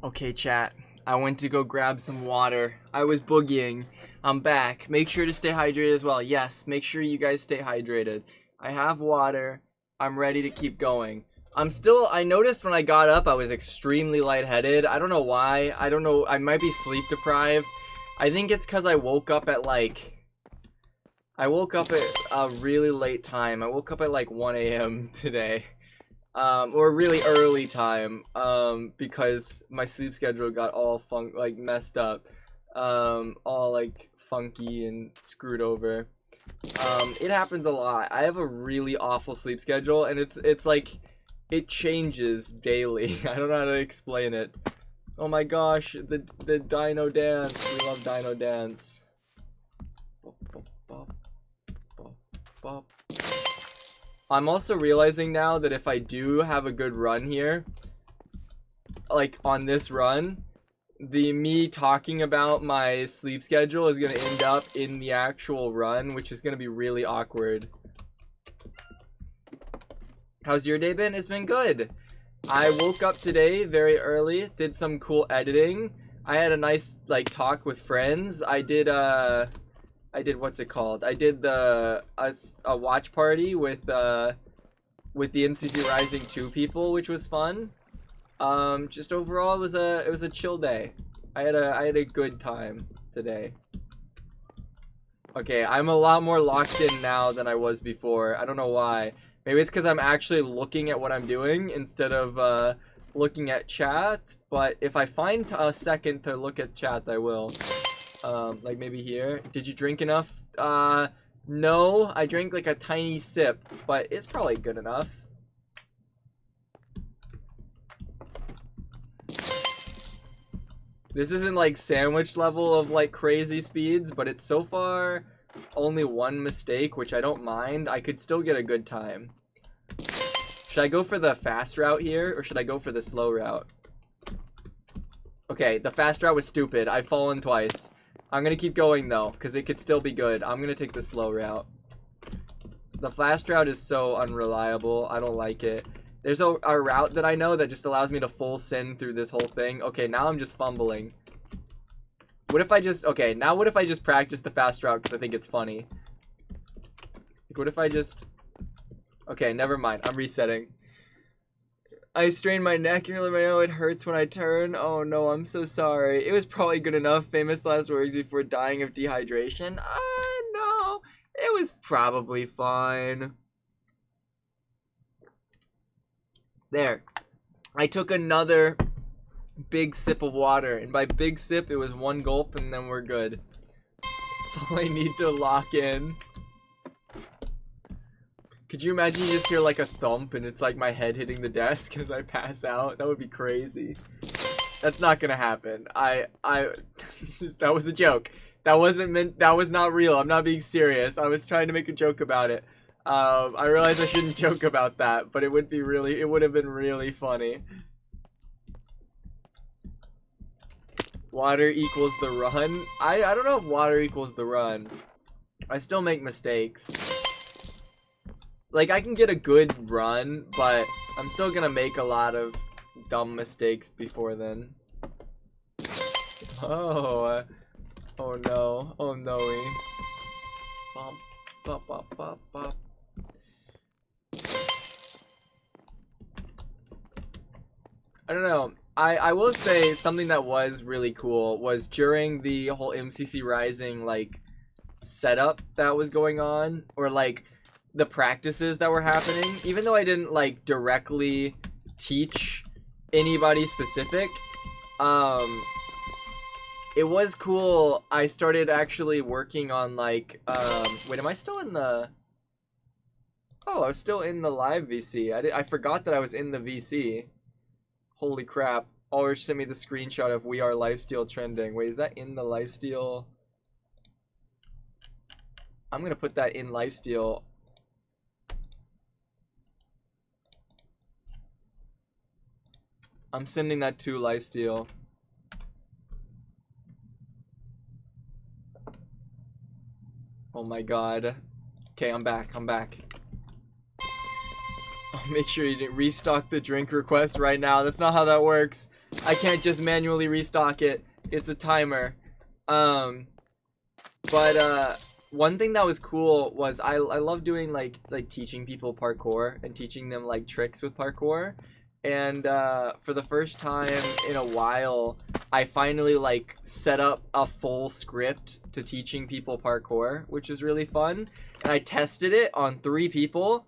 Okay, chat. I went to go grab some water. I was boogieing. I'm back. Make sure to stay hydrated as well. Yes, make sure you guys stay hydrated. I have water. I'm ready to keep going. I noticed when I got up, I was extremely lightheaded. I don't know why. I don't know. I might be sleep deprived. I think it's because I woke up at a really late time. I woke up at like 1 a.m. today. Or really early time, because my sleep schedule got all messed up, all like funky and screwed over. It happens a lot. I have a really awful sleep schedule, and it's like, it changes daily. I don't know how to explain it. Oh my gosh, the dino dance. We love dino dance. I'm also realizing now that if I do have a good run here, like on this run, me talking about my sleep schedule is going to end up in the actual run, which is going to be really awkward. How's your day been? It's been good. I woke up today very early, did some cool editing. I had a nice talk with friends. I did what's it called? I did a watch party with the MCCR3 2 people, which was fun. Just overall, it was a chill day. I had a good time today. Okay, I'm a lot more locked in now than I was before. I don't know why. Maybe it's because I'm actually looking at what I'm doing instead of looking at chat. But if I find a second to look at chat, I will. Like maybe here. Did you drink enough? No, I drank like a tiny sip, but it's probably good enough. This isn't like sandwich level of like crazy speeds, but it's so far only one mistake, which I don't mind. I could still get a good time. Should I go for the fast route here, or should I go for the slow route? Okay, the fast route was stupid. I've fallen twice. I'm gonna keep going though, because it could still be good. I'm gonna take the slow route. The fast route is so unreliable. I don't like it. There's a route that I know that just allows me to full send through this whole thing. Okay, now I'm just fumbling. What if I just... Okay, now what if I just practice the fast route because I think it's funny? Like, what if I just... Okay, never mind. I'm resetting. I strained my neck and it hurts when I turn. Oh no, I'm so sorry. It was probably good enough. Famous last words before dying of dehydration. No. It was probably fine. There. I took another big sip of water. And by big sip, it was one gulp and then we're good. That's all I need to lock in. Could you imagine you just hear like a thump and it's like my head hitting the desk as I pass out? That would be crazy. That's not gonna happen. That was a joke. That wasn't meant, that was not real. I'm not being serious. I was trying to make a joke about it. I realized I shouldn't joke about that, but it would have been really funny. Water equals the run. I don't know if water equals the run. I still make mistakes. Like, I can get a good run, but I'm still gonna make a lot of dumb mistakes before then. Oh, oh no. Oh no. Bop, bop, bop, bop, bop. I don't know. I will say something that was really cool was during the whole MCCR3 like setup that was going on, or like the practices that were happening, even though I didn't like directly teach anybody specific, it was cool. I started actually working on like wait, am I still in the... Oh, I was still in the live VC. I forgot that I was in the VC. Holy crap. Always sent me the screenshot of We Are Lifesteal trending. Wait, is that in the Lifesteal? I'm gonna put that in Lifesteal. I'm sending that to Lifesteal. Oh my god. Okay, I'm back. Oh, make sure you didn't restock the drink request right now. That's not how that works. I can't just manually restock it. It's a timer. One thing that was cool was I love doing like teaching people parkour and teaching them like tricks with parkour. And for the first time in a while, I finally like set up a full script to teaching people parkour, which is really fun. And I tested it on 3 people,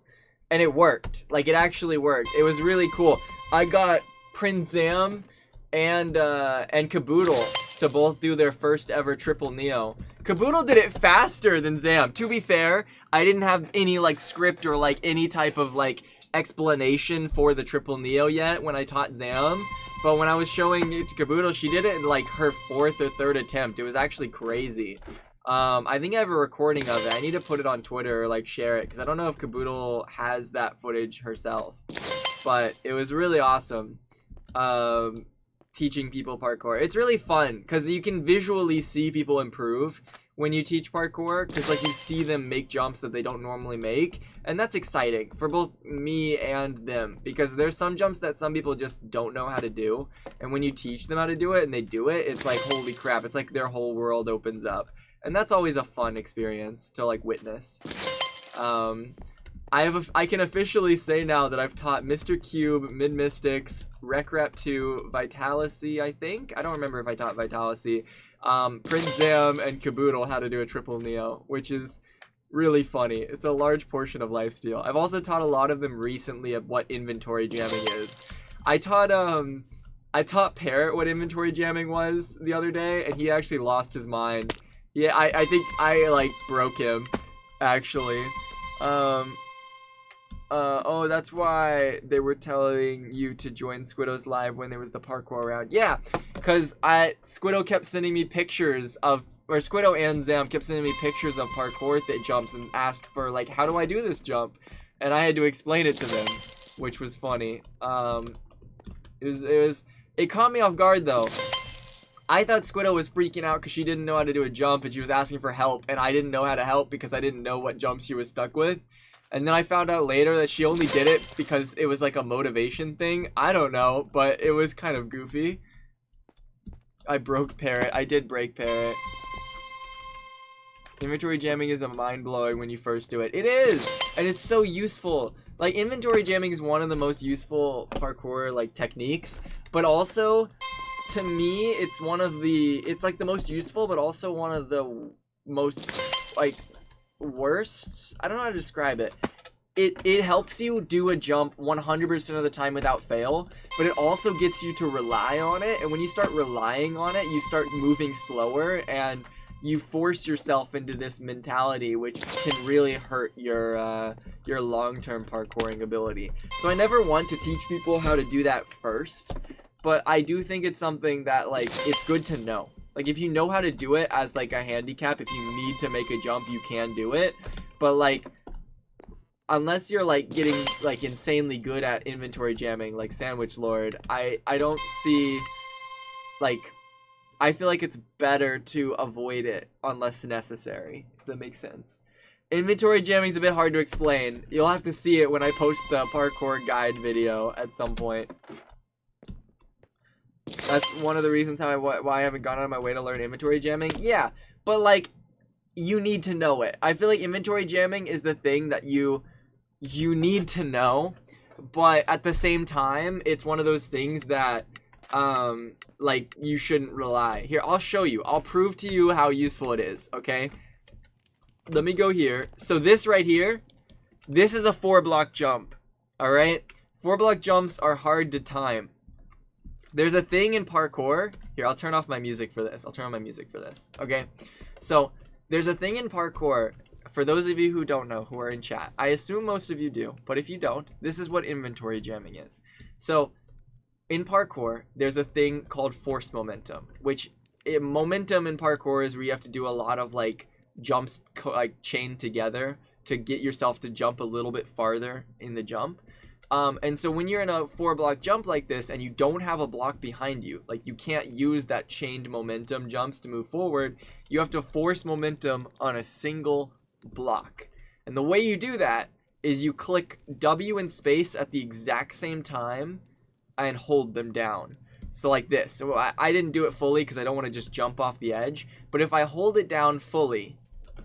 and it worked. Like, it actually worked. It was really cool. I got Prince Zam and Caboodle to both do their first ever triple neo. Caboodle did it faster than Zam. To be fair, I didn't have any like script or like any type of like explanation for the triple neo yet when I taught Zam, but when I was showing it to Caboodle, she did it in like her 4th or 3rd attempt. It was actually crazy. I think I have a recording of it. I need to put it on Twitter or like share it, because I don't know if Caboodle has that footage herself, but it was really awesome. Teaching people parkour, it's really fun because you can visually see people improve when you teach parkour, because like you see them make jumps that they don't normally make, and that's exciting for both me and them, because there's some jumps that some people just don't know how to do, and when you teach them how to do it and they do it, it's like holy crap, it's like their whole world opens up, and that's always a fun experience to like witness. I can officially say now that I've taught Mr. Cube, Mid Mystics, Rec Rep 2, Vitalacy, I think. I don't remember if I taught Vitalacy. Prince Zam and Caboodle how to do a triple neo, which is really funny. It's a large portion of lifesteal. I've also taught a lot of them recently of what inventory jamming is. I taught Parrot what inventory jamming was the other day, and he actually lost his mind. Yeah, I think I like broke him, actually. Oh, that's why they were telling you to join Squiddo's live when there was the parkour round. Yeah, because Squiddo kept sending me pictures of, or Squiddo and Zam kept sending me pictures of parkour jumps and asked for like, how do I do this jump? And I had to explain it to them, which was funny. It caught me off guard though. I thought Squiddo was freaking out because she didn't know how to do a jump and she was asking for help, and I didn't know how to help because I didn't know what jump she was stuck with. And then I found out later that she only did it because it was like a motivation thing. I don't know, but it was kind of goofy. I broke Parrot. I did break Parrot. Inventory jamming is a mind-blowing when you first do it. It is! And it's so useful. Like, inventory jamming is one of the most useful parkour, like, techniques. But also, to me, it's one of the... It's, like, the most useful, but also one of the most, like... worst. I don't know how to describe it. It helps you do a jump 100% of the time without fail, but it also gets you to rely on it, and when you start relying on it, you start moving slower, and you force yourself into this mentality, which can really hurt your long-term parkouring ability. So I never want to teach people how to do that first, but I do think it's something that, like, it's good to know. Like, if you know how to do it as, like, a handicap, if you need to make a jump, you can do it. But, like, unless you're, like, getting, like, insanely good at inventory jamming, like Sandwich Lord, I don't see, like, I feel like it's better to avoid it unless necessary, if that makes sense. Inventory jamming is a bit hard to explain. You'll have to see it when I post the parkour guide video at some point. That's one of the reasons why I haven't gone out of my way to learn inventory jamming. Yeah, but like, you need to know it. I feel like inventory jamming is the thing that you need to know, but at the same time, it's one of those things that like, you shouldn't rely. Here, I'll show you. I'll prove to you how useful it is, okay? Let me go here. So this right here, this is a 4-block jump, all right? 4-block jumps are hard to time. There's a thing in parkour. Here, I'll turn off my music for this. I'll turn on my music for this. Okay? So, there's a thing in parkour. For those of you who don't know, who are in chat, I assume most of you do. But if you don't, this is what inventory jamming is. So, in parkour, there's a thing called force momentum. Which, momentum in parkour is where you have to do a lot of, like, jumps, like, chained together to get yourself to jump a little bit farther in the jump. And so when you're in a 4-block jump like this and you don't have a block behind you, like you can't use that chained momentum jumps to move forward, you have to force momentum on a single block. And the way you do that is you click W and space at the exact same time and hold them down. So like this. So I didn't do it fully because I don't want to just jump off the edge. But if I hold it down fully,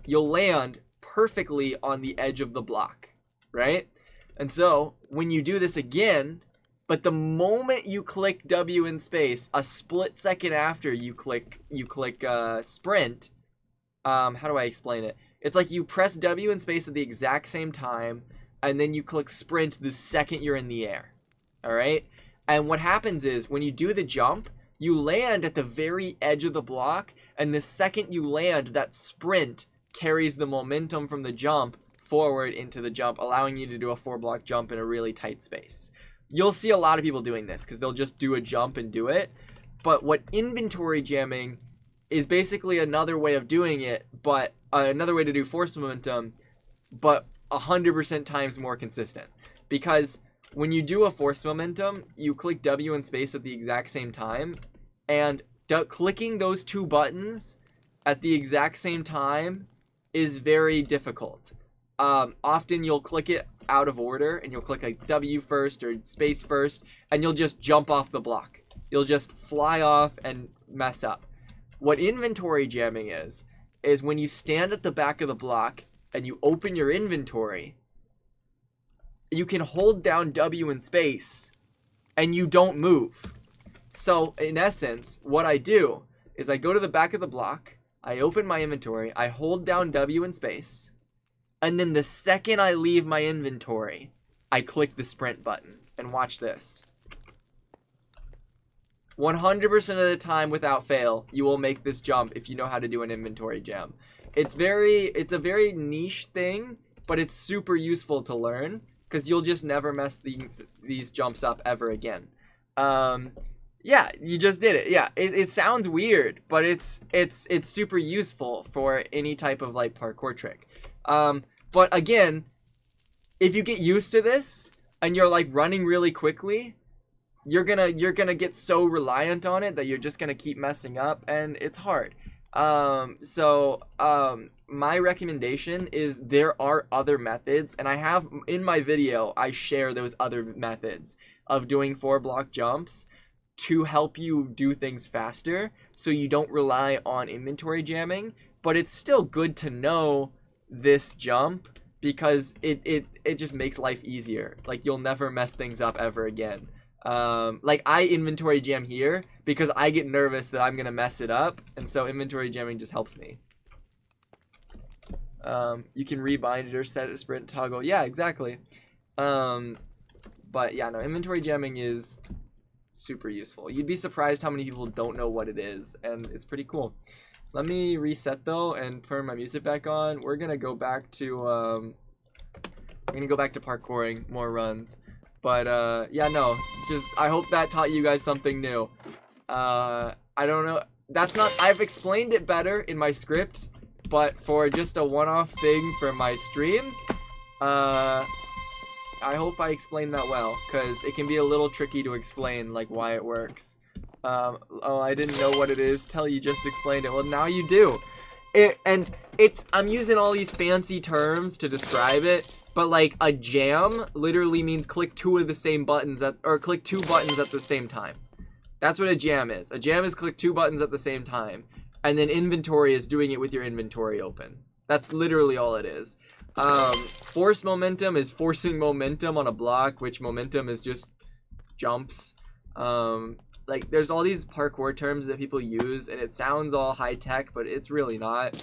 you'll land perfectly on the edge of the block, right? And so when you do this again, but the moment you click W in space, a split second after you click sprint, how do I explain it? It's like you press W in space at the exact same time, and then you click sprint the second you're in the air, all right? And what happens is when you do the jump, you land at the very edge of the block, and the second you land, that sprint carries the momentum from the jump forward into the jump, allowing you to do a 4-block jump in a really tight space. You'll see a lot of people doing this because they'll just do a jump and do it. But what inventory jamming is basically another way of doing it, but another way to do force momentum, but 100% times more consistent. Because when you do a force momentum, you click W in space at the exact same time, and clicking those 2 buttons at the exact same time is very difficult. Often you'll click it out of order, and you'll click like W first or space first, and you'll just jump off the block. You'll just fly off and mess up. What inventory jamming is when you stand at the back of the block and you open your inventory, you can hold down W in space and you don't move. So in essence, what I do is I go to the back of the block, I open my inventory, I hold down W in space, and then the second I leave my inventory, I click the sprint button. And watch this. 100% of the time without fail, you will make this jump if you know how to do an inventory jam. It's a very niche thing, but it's super useful to learn because you'll just never mess these jumps up ever again. Yeah, you just did it. Yeah, it sounds weird, but it's super useful for any type of like parkour trick. But again, if you get used to this and you're like running really quickly, you're gonna get so reliant on it that you're just gonna keep messing up, and it's hard. My recommendation is there are other methods, and I have in my video I share those other methods of doing 4-block jumps to help you do things faster, so you don't rely on inventory jamming. But it's still good to know this jump because it just makes life easier. Like, you'll never mess things up ever again. Like, I inventory jam here because I get nervous that I'm gonna mess it up, and so inventory jamming just helps me. You can rebind it or set it to sprint toggle. Yeah, exactly. But yeah, no, inventory jamming is super useful. You'd be surprised how many people don't know what it is, and it's pretty cool. Let me reset though and turn my music back on. We're gonna go back to parkouring more runs. But yeah, no, just I hope that taught you guys something new. I don't know. I've explained it better in my script, but for just a one-off thing for my stream, I hope I explained that well, because it can be a little tricky to explain like why it works. Oh, I didn't know what it is till you just explained it. Well, now you do. I'm using all these fancy terms to describe it, but like a jam literally means click two buttons at the same time. That's what a jam is. A jam is click 2 buttons at the same time, and then inventory is doing it with your inventory open. That's literally all it is. Force momentum is forcing momentum on a block, which momentum is just jumps. Like, there's all these parkour terms that people use, and it sounds all high-tech, but it's really not.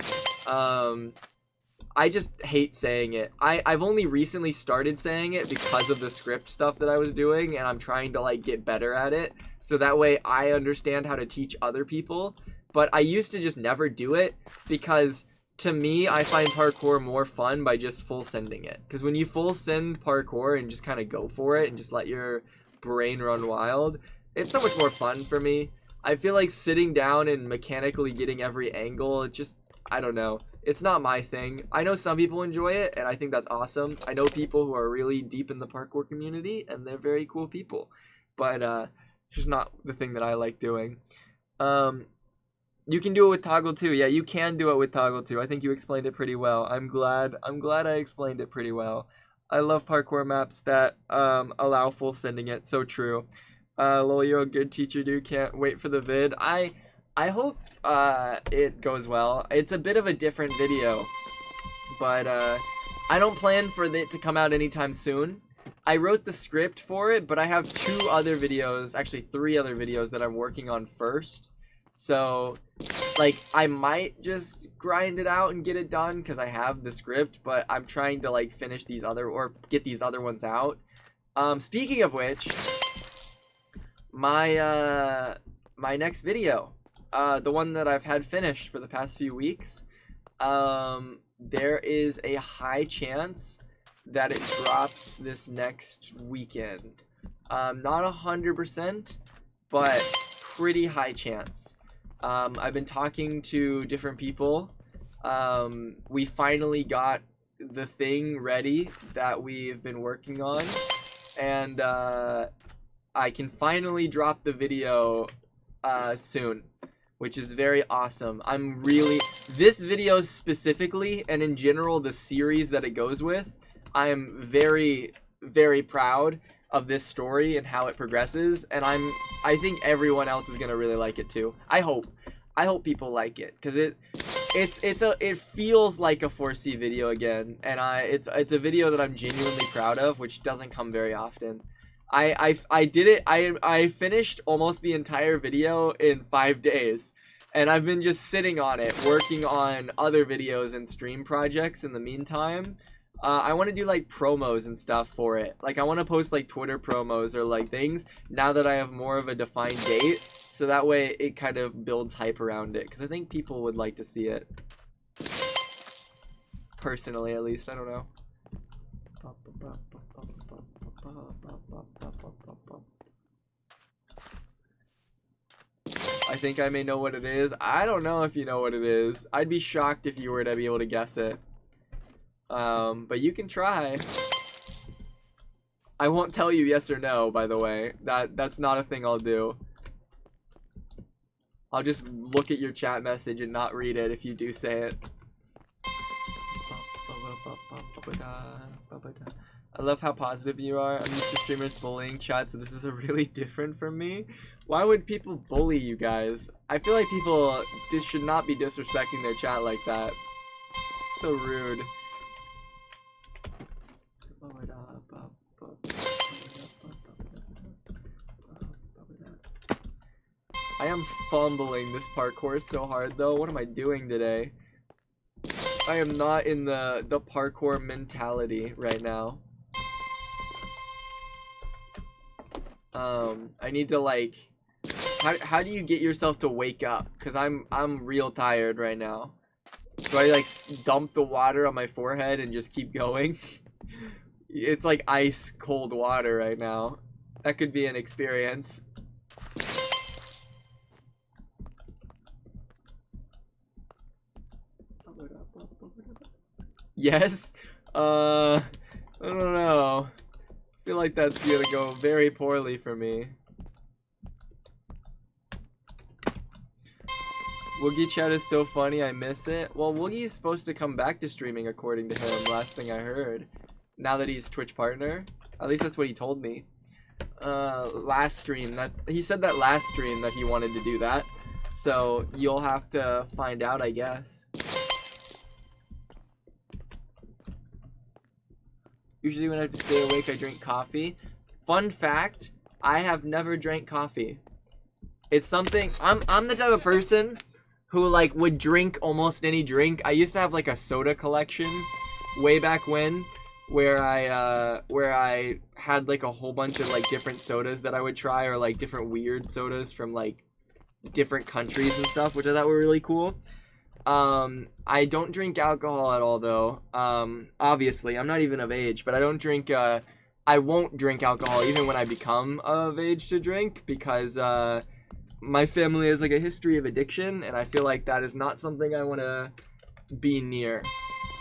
I just hate saying it. I've only recently started saying it because of the script stuff that I was doing, and I'm trying to, like, get better at it, so that way I understand how to teach other people. But I used to just never do it, because to me, I find parkour more fun by just full sending it. Because when you full send parkour and just kind of go for it and just let your brain run wild, it's so much more fun for me. I feel like sitting down and mechanically getting every angle, it just, I don't know. It's not my thing. I know some people enjoy it, and I think that's awesome. I know people who are really deep in the parkour community, and they're very cool people. But it's just not the thing that I like doing. You can do it with toggle too. Yeah, you can do it with toggle too. I think you explained it pretty well. I'm glad I explained it pretty well. I love parkour maps that allow full sending it. So true. Lol, you're a good teacher, dude. Can't wait for the vid. I hope it goes well. It's a bit of a different video, but I don't plan for it to come out anytime soon. I wrote the script for it, but I have 2 other videos, actually 3 other videos that I'm working on first. So, like, I might just grind it out and get it done because I have the script, but I'm trying to, like, finish these other, or get these other ones out. Speaking of which, my next video, the one that I've had finished for the past few weeks, there is a high chance that it drops this next weekend. Not 100%, but pretty high chance. I've been talking to different people. We finally got the thing ready that we've been working on, and I can finally drop the video soon, which is very awesome. I'm really, this video specifically, and in general the series that it goes with, I am very, very proud of this story and how it progresses, and I think everyone else is gonna really like it too. I hope people like it, because it feels like a 4C video again, and it's a video that I'm genuinely proud of, which doesn't come very often. I did it. I finished almost the entire video in 5 days, and I've been just sitting on it, working on other videos and stream projects in the meantime. I want to do like promos and stuff for it. Like I want to post like Twitter promos or like things now that I have more of a defined date, so that way it kind of builds hype around it, because I think people would like to see it. Personally, at least. I don't know. I think I may know what it is. I don't know if you know what it is. I'd be shocked if you were to be able to guess it. But you can try. I won't tell you yes or no, by the way. That's not a thing I'll do. I'll just look at your chat message and not read it if you do say it. I love how positive you are. I'm used to streamers bullying chat, so this is a really different from me. Why would people bully you guys? I feel like people should not be disrespecting their chat like that. So rude. I am fumbling this parkour so hard though. What am I doing today? I am not in the parkour mentality right now. I need to like, how do you get yourself to wake up? Cause I'm real tired right now. Do I like dump the water on my forehead and just keep going? It's like ice cold water right now. That could be an experience. Yes? I don't know. I feel like that's gonna go very poorly for me. Woogie chat is so funny, I miss it. Well, Woogie's supposed to come back to streaming according to him, last thing I heard. Now that he's Twitch partner. At least that's what he told me. Last stream, he said that last stream that he wanted to do that. So you'll have to find out, I guess. Usually when I have to stay awake, I drink coffee. Fun fact, I have never drank coffee. It's something, I'm the type of person who like would drink almost any drink. I used to have like a soda collection way back when, where I had like a whole bunch of like different sodas that I would try, or like different weird sodas from like different countries and stuff, which I thought were really cool. I don't drink alcohol at all though. Obviously I'm not even of age, but I don't drink, I won't drink alcohol even when I become of age to drink, because my family has like a history of addiction, and I feel like that is not something I want to be near.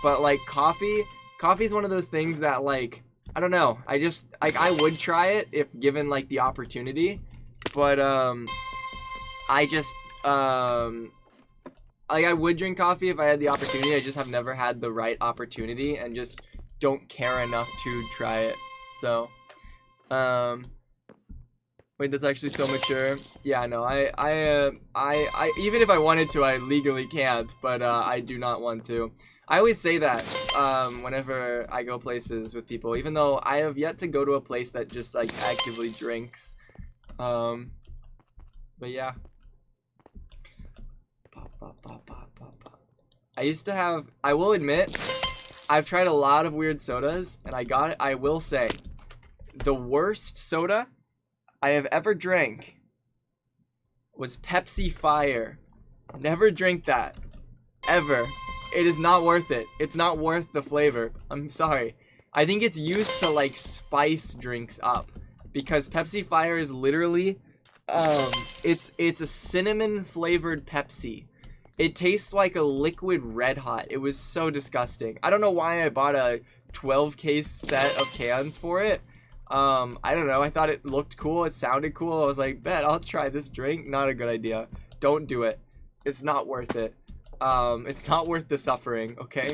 But like coffee's one of those things that like, I don't know, I just like, I would try it if given like the opportunity, but I just like I would drink coffee if I had the opportunity. I just have never had the right opportunity and just don't care enough to try it. So Wait, that's actually so mature. Yeah, no, I even if I wanted to, I legally can't, but I do not want to. I always say that whenever I go places with people, even though I have yet to go to a place that just like actively drinks. But yeah. I used to have, I will admit, I've tried a lot of weird sodas, and I will say, the worst soda I have ever drank was Pepsi Fire. Never drink that. Ever. It is not worth it. It's not worth the flavor. I'm sorry. I think it's used to like spice drinks up. Because Pepsi Fire is literally it's a cinnamon flavored Pepsi. It tastes like a liquid Red Hot. It was so disgusting. I don't know why I bought a 12-case set of cans for it. I don't know. I thought it looked cool. It sounded cool. I was like, bet I'll try this drink. Not a good idea. Don't do it. It's not worth it. It's not worth the suffering, okay?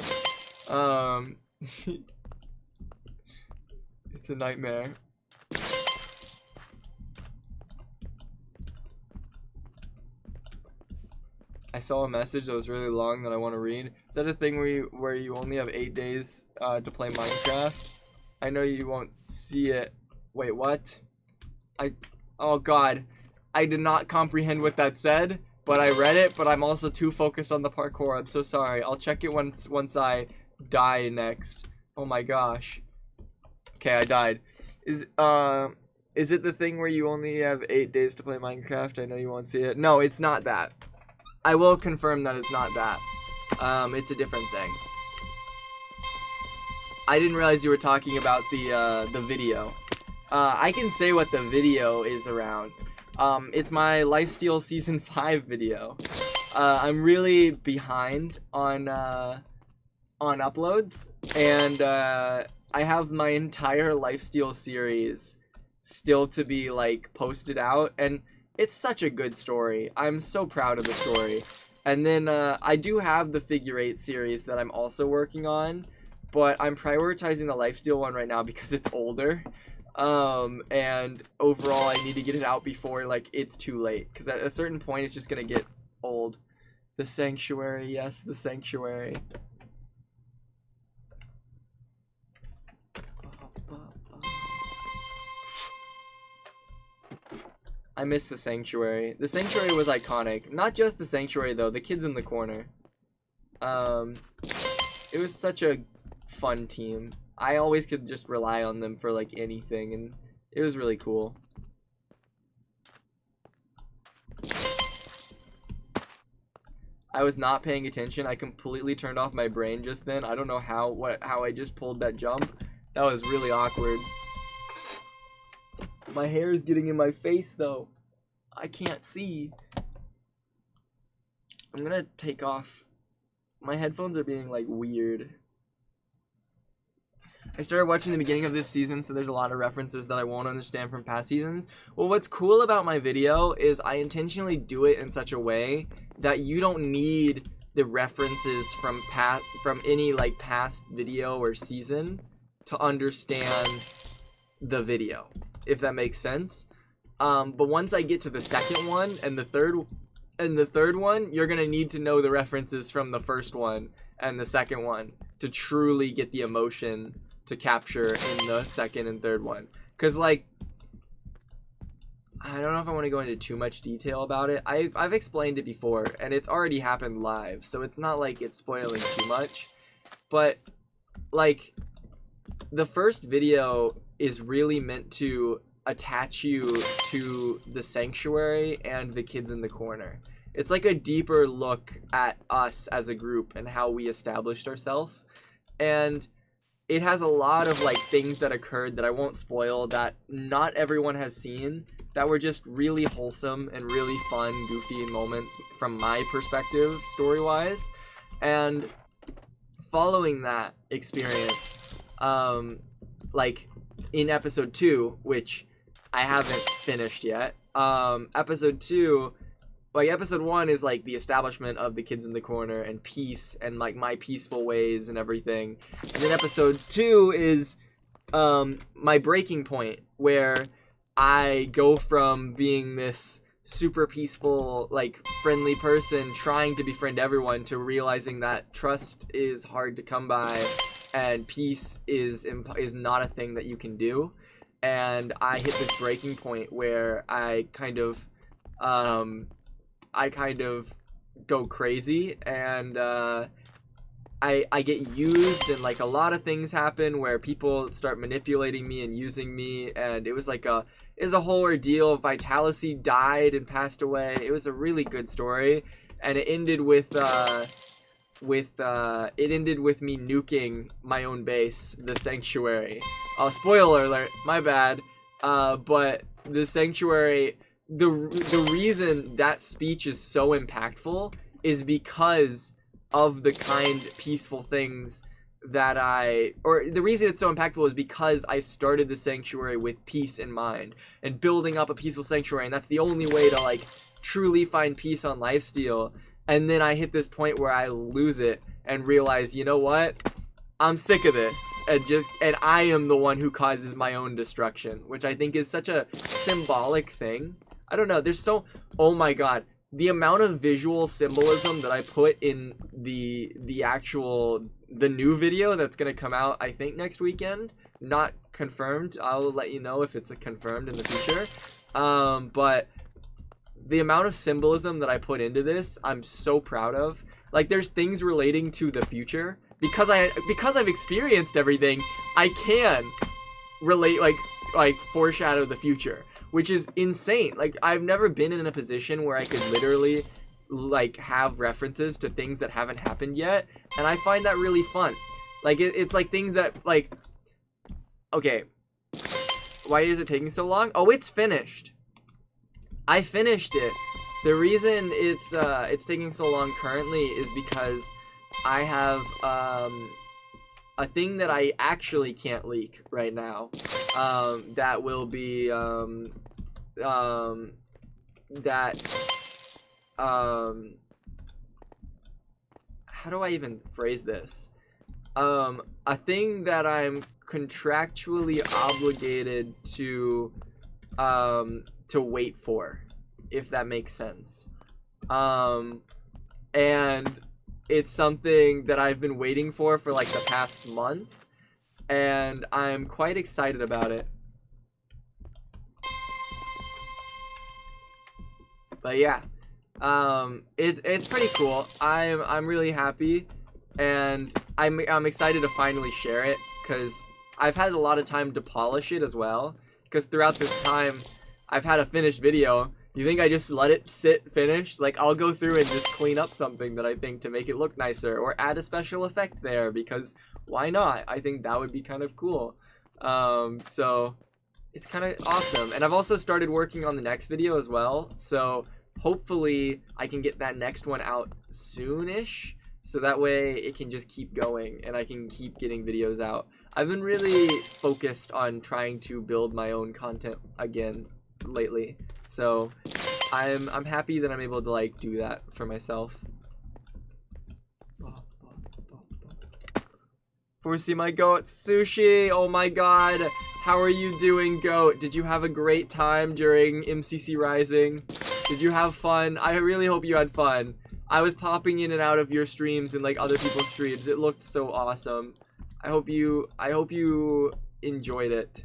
It's a nightmare. I saw a message that was really long that I want to read. Is that a thing where you only have 8 days to play Minecraft? I know you won't see it. Wait, what? Oh god. I did not comprehend what that said, but I read it, but I'm also too focused on the parkour. I'm so sorry. I'll check it once I die next. Oh my gosh. Okay, I died. Is it the thing where you only have 8 days to play Minecraft? I know you won't see it. No, it's not that. I will confirm that it's not that. It's a different thing. I didn't realize you were talking about the video. I can say what the video is around. It's my Lifesteal Season 5 video. I'm really behind on uploads, and I have my entire Lifesteal series still to be like posted out, and it's such a good story. I'm so proud of the story. And then I do have the Figure 8 series that I'm also working on, but I'm prioritizing the Lifesteal one right now because it's older. And overall I need to get it out before like it's too late, because at a certain point it's just gonna get old. The Sanctuary, yes, the Sanctuary. I miss the Sanctuary. The Sanctuary was iconic. Not just the Sanctuary though, the kids in the corner. It was such a fun team. I always could just rely on them for like anything, and it was really cool. I was not paying attention. I completely turned off my brain just then. I don't know how I just pulled that jump. That was really awkward. My hair is getting in my face though. I can't see. I'm gonna take off. My headphones are being like weird. I started watching the beginning of this season, so there's a lot of references that I won't understand from past seasons. Well, what's cool about my video is I intentionally do it in such a way that you don't need the references from any like past video or season to understand the video, if that makes sense. But once I get to the second one and the third one, you're gonna need to know the references from the first one and the second one to truly get the emotion to capture in the second and third one. Because like, I don't know if I want to go into too much detail about it. I've explained it before, and it's already happened live, so it's not like it's spoiling too much. But like, the first video is really meant to attach you to the Sanctuary and the kids in the corner. It's like a deeper look at us as a group and how we established ourselves. And it has a lot of like things that occurred that I won't spoil, that not everyone has seen, that were just really wholesome and really fun, goofy moments from my perspective, story-wise. And following that experience, like in episode 2, which I haven't finished yet, episode 2, like episode 1 is like the establishment of the kids in the corner and peace and like my peaceful ways and everything. And then episode 2 is my breaking point, where I go from being this super peaceful, like, friendly person trying to befriend everyone to realizing that trust is hard to come by and peace is not a thing that you can do. And I hit this breaking point where I kind of go crazy, and I get used, and like a lot of things happen where people start manipulating me and using me, and it was like a whole ordeal. Vitality died and passed away. It was a really good story, and it ended with me nuking my own base, the Sanctuary. Spoiler alert, my bad. But the Sanctuary, the reason that speech is so impactful is because of the kind, peaceful things that the reason it's so impactful is because I started the Sanctuary with peace in mind and building up a peaceful Sanctuary, and that's the only way to like truly find peace on lifesteal. And then I hit this point where I lose it and realize, you know what? I'm sick of this, and I am the one who causes my own destruction, which I think is such a symbolic thing. I don't know, oh my god, the amount of visual symbolism that I put in the new video that's gonna come out, I think, next weekend. Not confirmed. I'll let you know if it's confirmed in the future. But the amount of symbolism that I put into this, I'm so proud of. Like, there's things relating to the future. Because I've experienced everything, I can relate, like foreshadow the future, which is insane. Like, I've never been in a position where I could literally like have references to things that haven't happened yet, and I find that really fun. Like, it's like things that, like, okay, why is it taking so long? Oh, it's finished. I finished it. The reason it's taking so long currently is because I have a thing that I actually can't leak right now. That will be how do I even phrase this? A thing that I'm contractually obligated to wait for, if that makes sense. And it's something that I've been waiting for like the past month, and I'm quite excited about it. But yeah, it's pretty cool. I'm really happy, and I'm excited to finally share it, because I've had a lot of time to polish it as well, because throughout this time I've had a finished video. You think I just let it sit finished? Like, I'll go through and just clean up something that I think to make it look nicer, or add a special effect there, because why not? I think that would be kind of cool. So it's kind of awesome. And I've also started working on the next video as well, so hopefully I can get that next one out soonish, so that way it can just keep going and I can keep getting videos out. I've been really focused on trying to build my own content again lately, so I'm happy that I'm able to like do that for myself. Foresee my goat, Sushi, oh my god, how are you doing, goat? Did you have a great time during MCC Rising? Did you have fun? I really hope you had fun. I was popping in and out of your streams and like other people's streams. It looked so awesome. I hope you enjoyed it.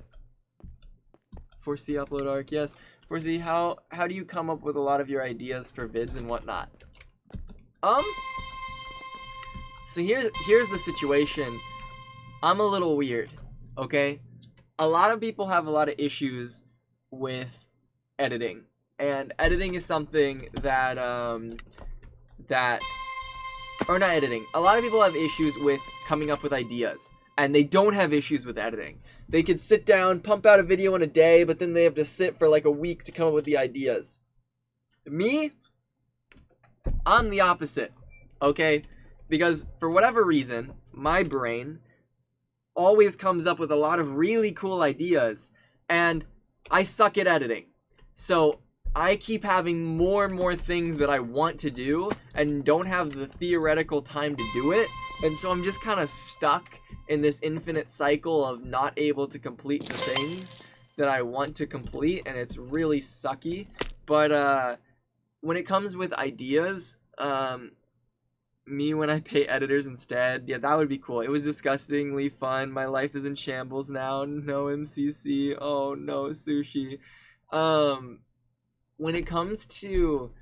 Foresee upload arc, yes. Foresee, how do you come up with a lot of your ideas for vids and whatnot? So here's the situation. I'm a little weird, okay? A lot of people have a lot of issues with editing, and editing is something that or not editing. A lot of people have issues with coming up with ideas, and they don't have issues with editing. They could sit down, pump out a video in a day, but then they have to sit for like a week to come up with the ideas. Me, I'm the opposite, okay? Because for whatever reason, my brain always comes up with a lot of really cool ideas, and I suck at editing. So I keep having more and more things that I want to do and don't have the theoretical time to do it, and so I'm just kind of stuck in this infinite cycle of not able to complete the things. that I want to complete, and it's really sucky. But when it comes with ideas, me when I pay editors instead, yeah, that would be cool. It was disgustingly fun. My life is in shambles now. No MCC. Oh no, sushi. When it comes to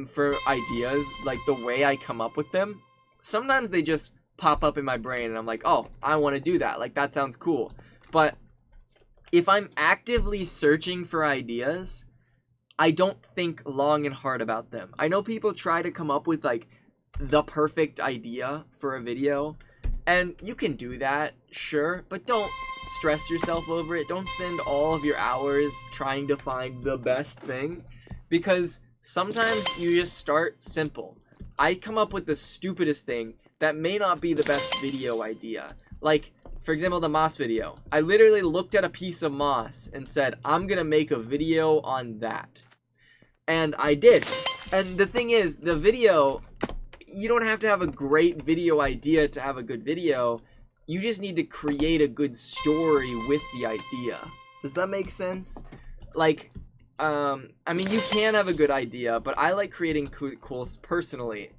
for ideas, like the way I come up with them, sometimes they just pop up in my brain and I'm like, oh, I want to do that. Like, that sounds cool. But if I'm actively searching for ideas, I don't think long and hard about them. I know people try to come up with like the perfect idea for a video, and you can do that, sure, but don't stress yourself over it. Don't spend all of your hours trying to find the best thing, because sometimes you just start simple. I come up with the stupidest thing that may not be the best video idea. Like, for example, the moss video. I literally looked at a piece of moss and said, I'm gonna make a video on that. And I did. And the thing is, the video, you don't have to have a great video idea to have a good video. You just need to create a good story with the idea. Does that make sense? Like, I mean, you can have a good idea, but I like creating cool, personally,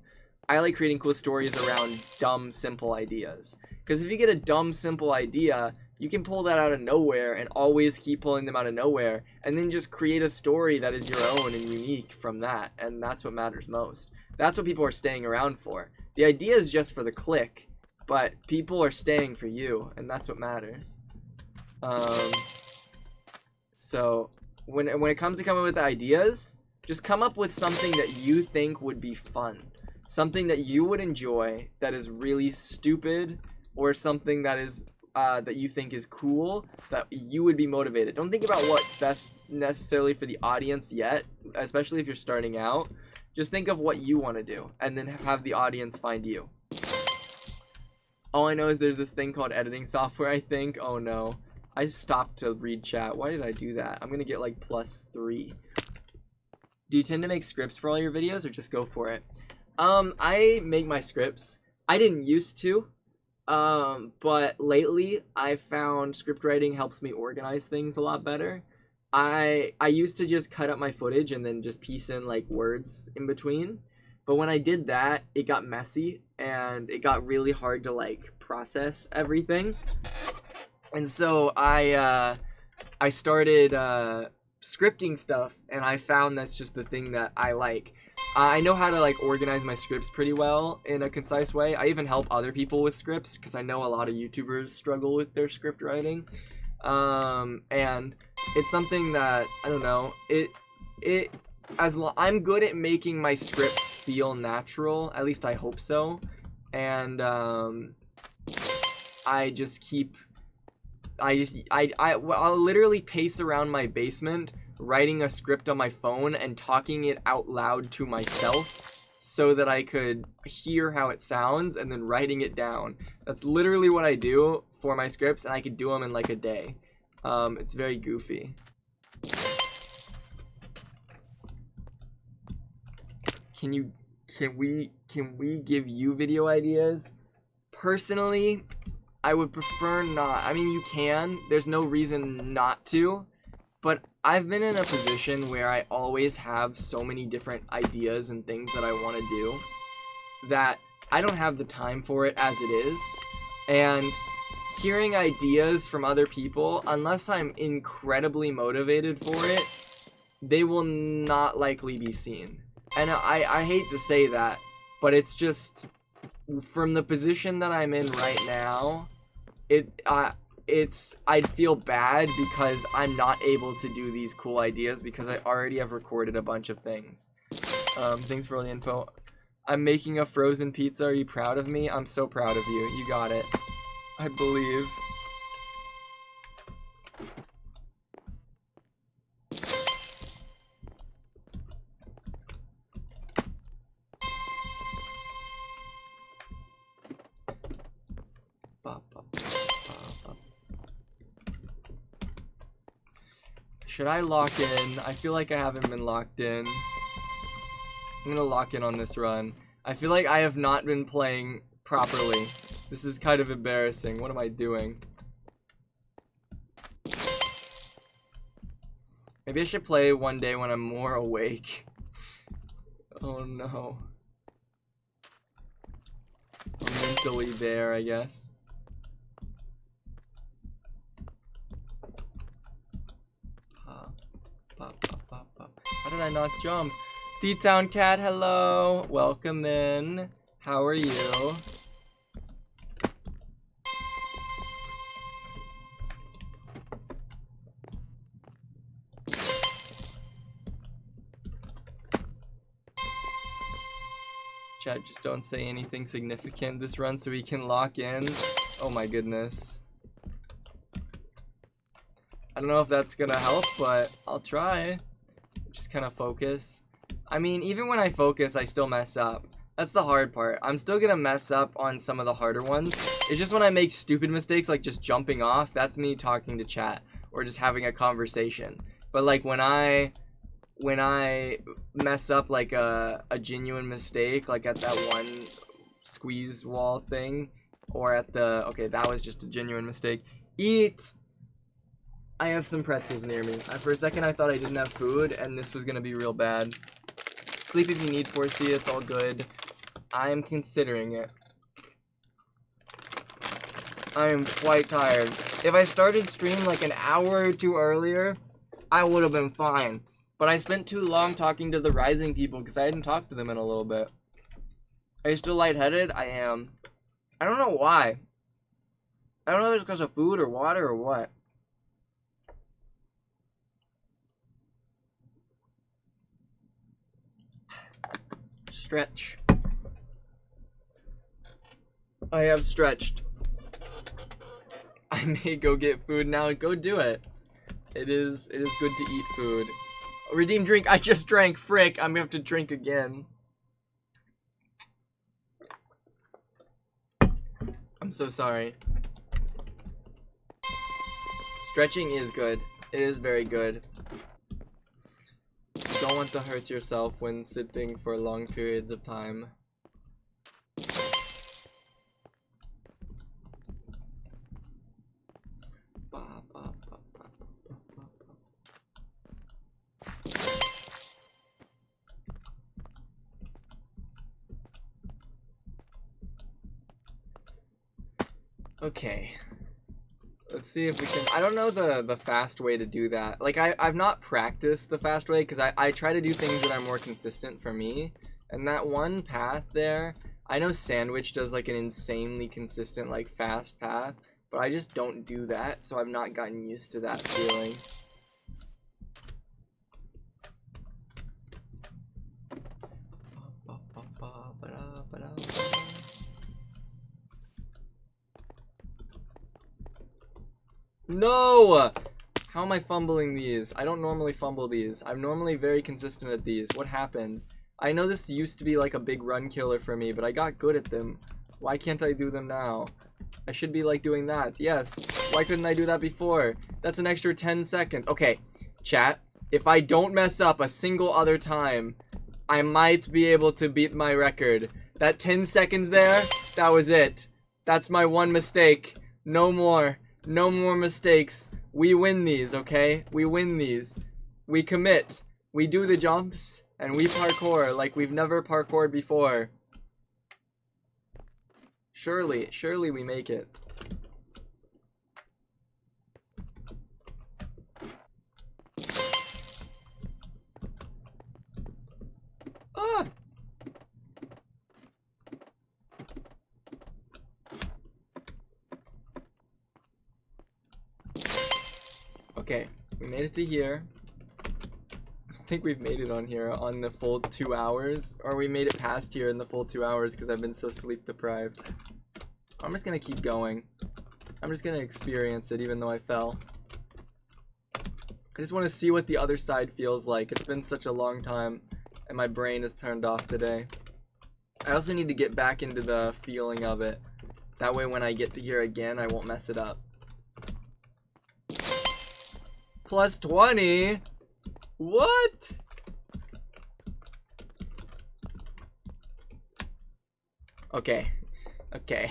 I like creating cool stories around dumb, simple ideas. Because if you get a dumb, simple idea, you can pull that out of nowhere and always keep pulling them out of nowhere, and then just create a story that is your own and unique from that, and that's what matters most. That's what people are staying around for. The idea is just for the click, but people are staying for you, and that's what matters. So when it comes to coming up with ideas, just come up with something that you think would be fun. Something that you would enjoy, that is really stupid, or something that is that you think is cool, that you would be motivated. Don't think about what's best necessarily for the audience yet, especially if you're starting out. Just think of what you want to do, and then have the audience find you. All I know is there's this thing called editing software, I think. Oh no. I stopped to read chat. Why did I do that? I'm gonna get like +3. Do you tend to make scripts for all your videos, or just go for it? I make my scripts. I didn't used to. But lately I found script writing helps me organize things a lot better. I used to just cut up my footage and then just piece in like words in between. But when I did that, it got messy and it got really hard to like process everything. And so I started scripting stuff, and I found that's just the thing that I like. I know how to like organize my scripts pretty well in a concise way. I even help other people with scripts because I know a lot of YouTubers struggle with their script writing. And it's something that, I don't know, I'm good at making my scripts feel natural, at least I hope so. And I'll literally pace around my basement writing a script on my phone and talking it out loud to myself so that I could hear how it sounds, and then writing it down. That's literally what I do for my scripts, and I could do them in like a day. It's very goofy. Can we give you video ideas? Personally, I would prefer not. I mean, you can. There's no reason not to. But I've been in a position where I always have so many different ideas and things that I want to do that I don't have the time for it as it is. And hearing ideas from other people, unless I'm incredibly motivated for it, they will not likely be seen. And I hate to say that, but it's just, from the position that I'm in right now, I'd feel bad because I'm not able to do these cool ideas because I already have recorded a bunch of things. Thanks for all the info. I'm making a frozen pizza. Are you proud of me? I'm so proud of you. You got it. I believe. Should I lock in? I feel like I haven't been locked in. I'm gonna lock in on this run. I feel like I have not been playing properly. This is kind of embarrassing. What am I doing? Maybe I should play one day when I'm more awake. Oh no. I'm mentally there, I guess. How did I not jump? D-Town Cat, hello. Welcome in. How are you? Chat, just don't say anything significant this run so we can lock in. Oh my goodness. I don't know if that's gonna help, but I'll try. Just kind of focus. I mean, even when I focus, I still mess up. That's the hard part. I'm still gonna mess up on some of the harder ones. It's just when I make stupid mistakes, like just jumping off, that's me talking to chat or just having a conversation. But like when I mess up like a genuine mistake, like at that one squeeze wall thing, or at the, okay, that was just a genuine mistake. Eat! I have some pretzels near me. For a second I thought I didn't have food and this was gonna be real bad. Sleep if you need 4C, it's all good. I am considering it. I am quite tired. If I started stream like an hour or two earlier, I would have been fine. But I spent too long talking to the Rising people because I hadn't talked to them in a little bit. Are you still lightheaded? I am. I don't know why. I don't know if it's because of food or water or what. Stretch. I have stretched. I may go get food now. Go do it. It is good to eat food. Redeem drink. I just drank. Frick. I'm gonna have to drink again. I'm so sorry. Stretching is good. It is very good. You don't want to hurt yourself when sitting for long periods of time. Okay. Let's see if we can. I don't know the fast way to do that. Like I've not practiced the fast way because I try to do things that are more consistent for me. And that one path there, I know Sandwich does like an insanely consistent like fast path, but I just don't do that, so I've not gotten used to that feeling. No! How am I fumbling these? I don't normally fumble these. I'm normally very consistent at these. What happened? I know this used to be like a big run killer for me, but I got good at them. Why can't I do them now? I should be like doing that. Yes. Why couldn't I do that before? That's an extra 10 seconds. Okay, chat. If I don't mess up a single other time, I might be able to beat my record. That 10 seconds there, that was it. That's my one mistake. No more. No more mistakes. We win these, okay? We win these. We commit. We do the jumps, and we parkour like we've never parkoured before. Surely we make it. Ah! Okay, we made it to here. I think we've made it on here on the full 2 hours, or we made it past here in the full 2 hours because I've been so sleep deprived. I'm just gonna keep going. I'm just gonna experience it even though I fell. I just want to see what the other side feels like. It's been such a long time and my brain is turned off today. I also need to get back into the feeling of it. That way when I get to here again, I won't mess it up. Plus 20? What? Okay. Okay.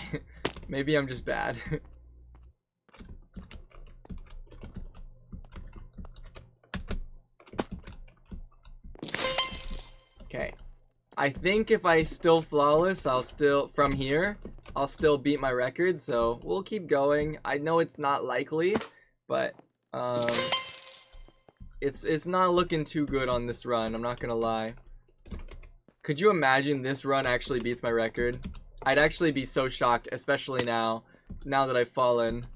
Maybe I'm just bad. Okay. I think if I still flawless, I'll still beat my record, so we'll keep going. I know it's not likely, but it's not looking too good on this run, I'm not gonna lie. Could you imagine this run actually beats my record? I'd actually be so shocked, especially now that I've fallen.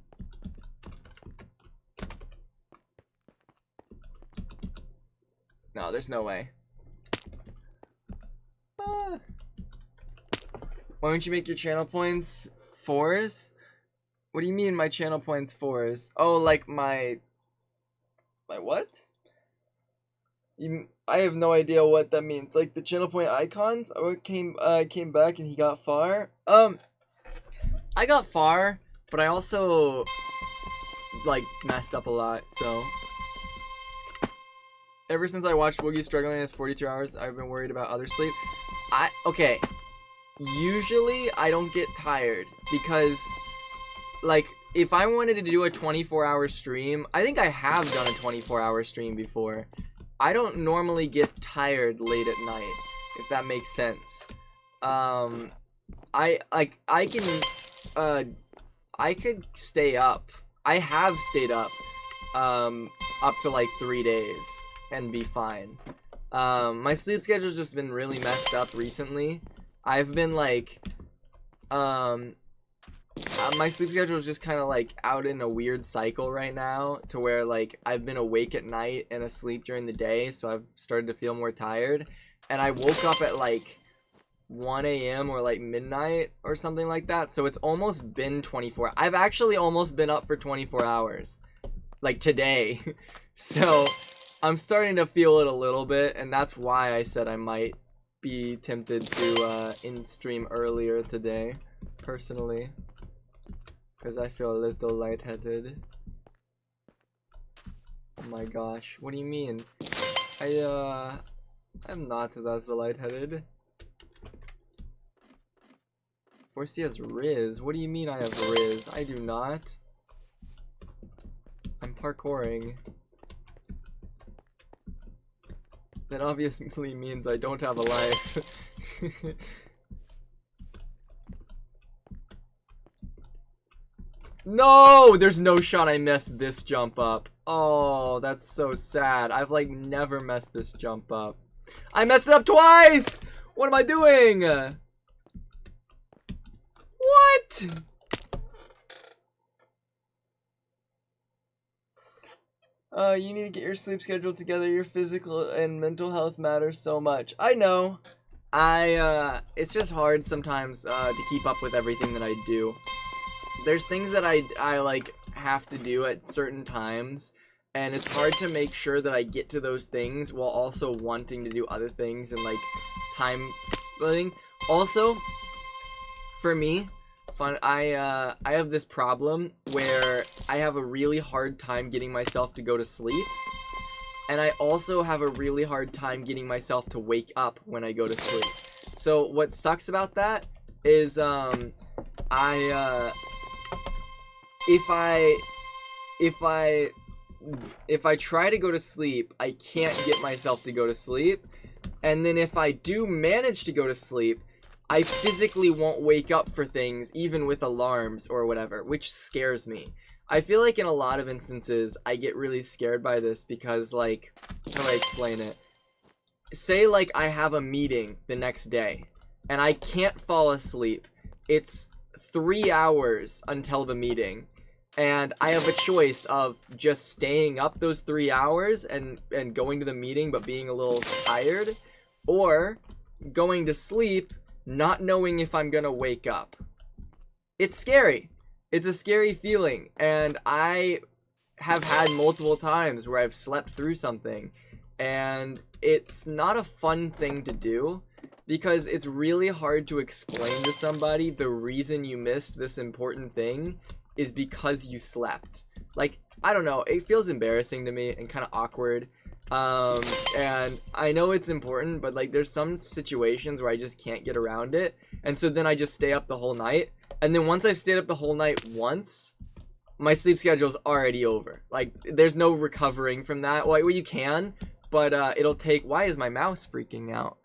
No, there's no way. Why don't you make your channel points 4s? What do you mean my channel points 4s? Oh, like my what? I have no idea what that means. Like the channel point icons? Oh, came back and he got far. I got far, but I also like messed up a lot, so ever since I watched Woogie struggling his 42 hours, I've been worried about other sleep. Okay. Usually I don't get tired because like if I wanted to do a 24-hour stream, I think I have done a 24-hour stream before. I don't normally get tired late at night, if that makes sense. I could stay up. I have stayed up up to like 3 days and be fine. My sleep schedule's just been really messed up recently. I've been like my sleep schedule is just kind of like out in a weird cycle right now, to where like I've been awake at night and asleep during the day, so I've started to feel more tired. And I woke up at like 1 a.m. or like midnight or something like that, so it's almost been 24. I've actually almost been up for 24 hours, like today. So I'm starting to feel it a little bit, and that's why I said I might be tempted to in stream earlier today, personally. Because I feel a little lightheaded. Oh my gosh, what do you mean? I'm not that lightheaded. Forsey has Riz. What do you mean I have Riz? I do not. I'm parkouring. That obviously means I don't have a life. No! There's no shot I messed this jump up. Oh, that's so sad. I've like never messed this jump up. I messed it up twice! What am I doing? What? You need to get your sleep schedule together. Your physical and mental health matters so much. I know. It's just hard sometimes to keep up with everything that I do. There's things that I like have to do at certain times, and it's hard to make sure that I get to those things while also wanting to do other things and like time splitting. Also, for me, I have this problem where I have a really hard time getting myself to go to sleep, and I also have a really hard time getting myself to wake up when I go to sleep. So what sucks about that is if I try to go to sleep, I can't get myself to go to sleep. And then if I do manage to go to sleep, I physically won't wake up for things, even with alarms or whatever, which scares me. I feel like in a lot of instances, I get really scared by this because, like, how do I explain it? Say, like, I have a meeting the next day, and I can't fall asleep. It's 3 hours until the meeting. And I have a choice of just staying up those 3 hours and going to the meeting but being a little tired, or going to sleep not knowing if I'm gonna wake up. It's scary. It's a scary feeling, and I have had multiple times where I've slept through something, and it's not a fun thing to do because it's really hard to explain to somebody the reason you missed this important thing is because you slept. Like, I don't know, it feels embarrassing to me and kind of awkward. And I know it's important, but like there's some situations where I just can't get around it, and so then I just stay up the whole night, and then once I've stayed up the whole night once, my sleep schedule's already over. Like, there's no recovering from that. Well, you can, but it'll take... Why is my mouse freaking out?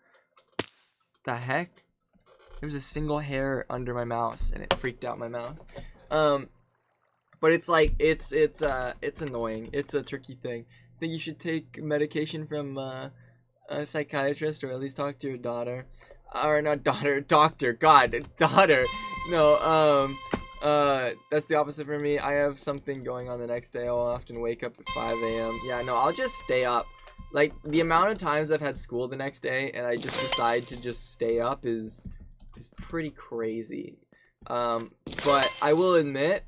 The heck? There was a single hair under my mouse, and it freaked out my mouse. But it's like, it's annoying. It's a tricky thing. I think you should take medication from a psychiatrist, or at least talk to your daughter. Or not daughter, doctor. God, daughter. No, that's the opposite for me. I have something going on the next day. I'll often wake up at 5 a.m. Yeah, no, I'll just stay up. Like, the amount of times I've had school the next day, and I just decide to just stay up is pretty crazy. But I will admit,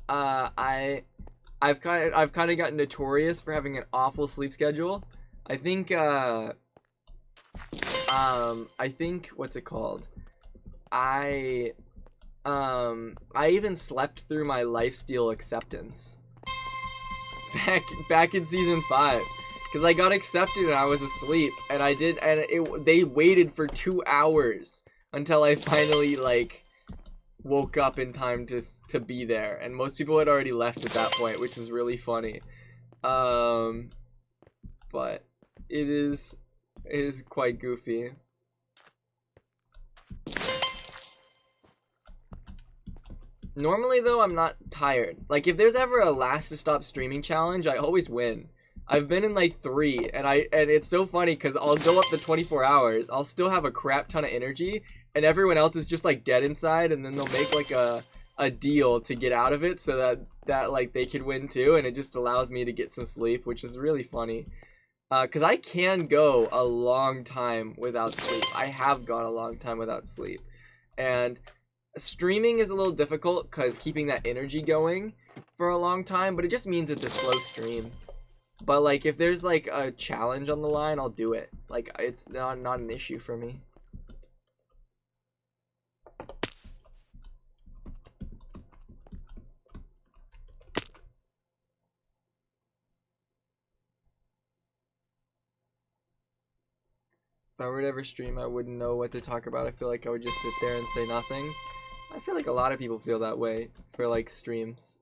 I've kind of gotten notorious for having an awful sleep schedule. I think what's it called? I even slept through my lifesteal acceptance back in season 5, because I got accepted and I was asleep, and they waited for 2 hours until I finally like woke up in time to be there, and most people had already left at that point, which was really funny. But it is quite goofy. Normally though, I'm not tired. Like, if there's ever a last to stop streaming challenge, I always win. I've been in like 3, and it's so funny because I'll go up to 24 hours, I'll still have a crap ton of energy, and everyone else is just like dead inside, and then they'll make like a deal to get out of it so that like they could win too, and it just allows me to get some sleep, which is really funny. Because I can go a long time without sleep. I have gone a long time without sleep. And streaming is a little difficult because keeping that energy going for a long time, but it just means it's a slow stream. But like, if there's like a challenge on the line, I'll do it. Like, it's not an issue for me. If I were to ever stream, I wouldn't know what to talk about. I feel like I would just sit there and say nothing. I feel like a lot of people feel that way for like streams.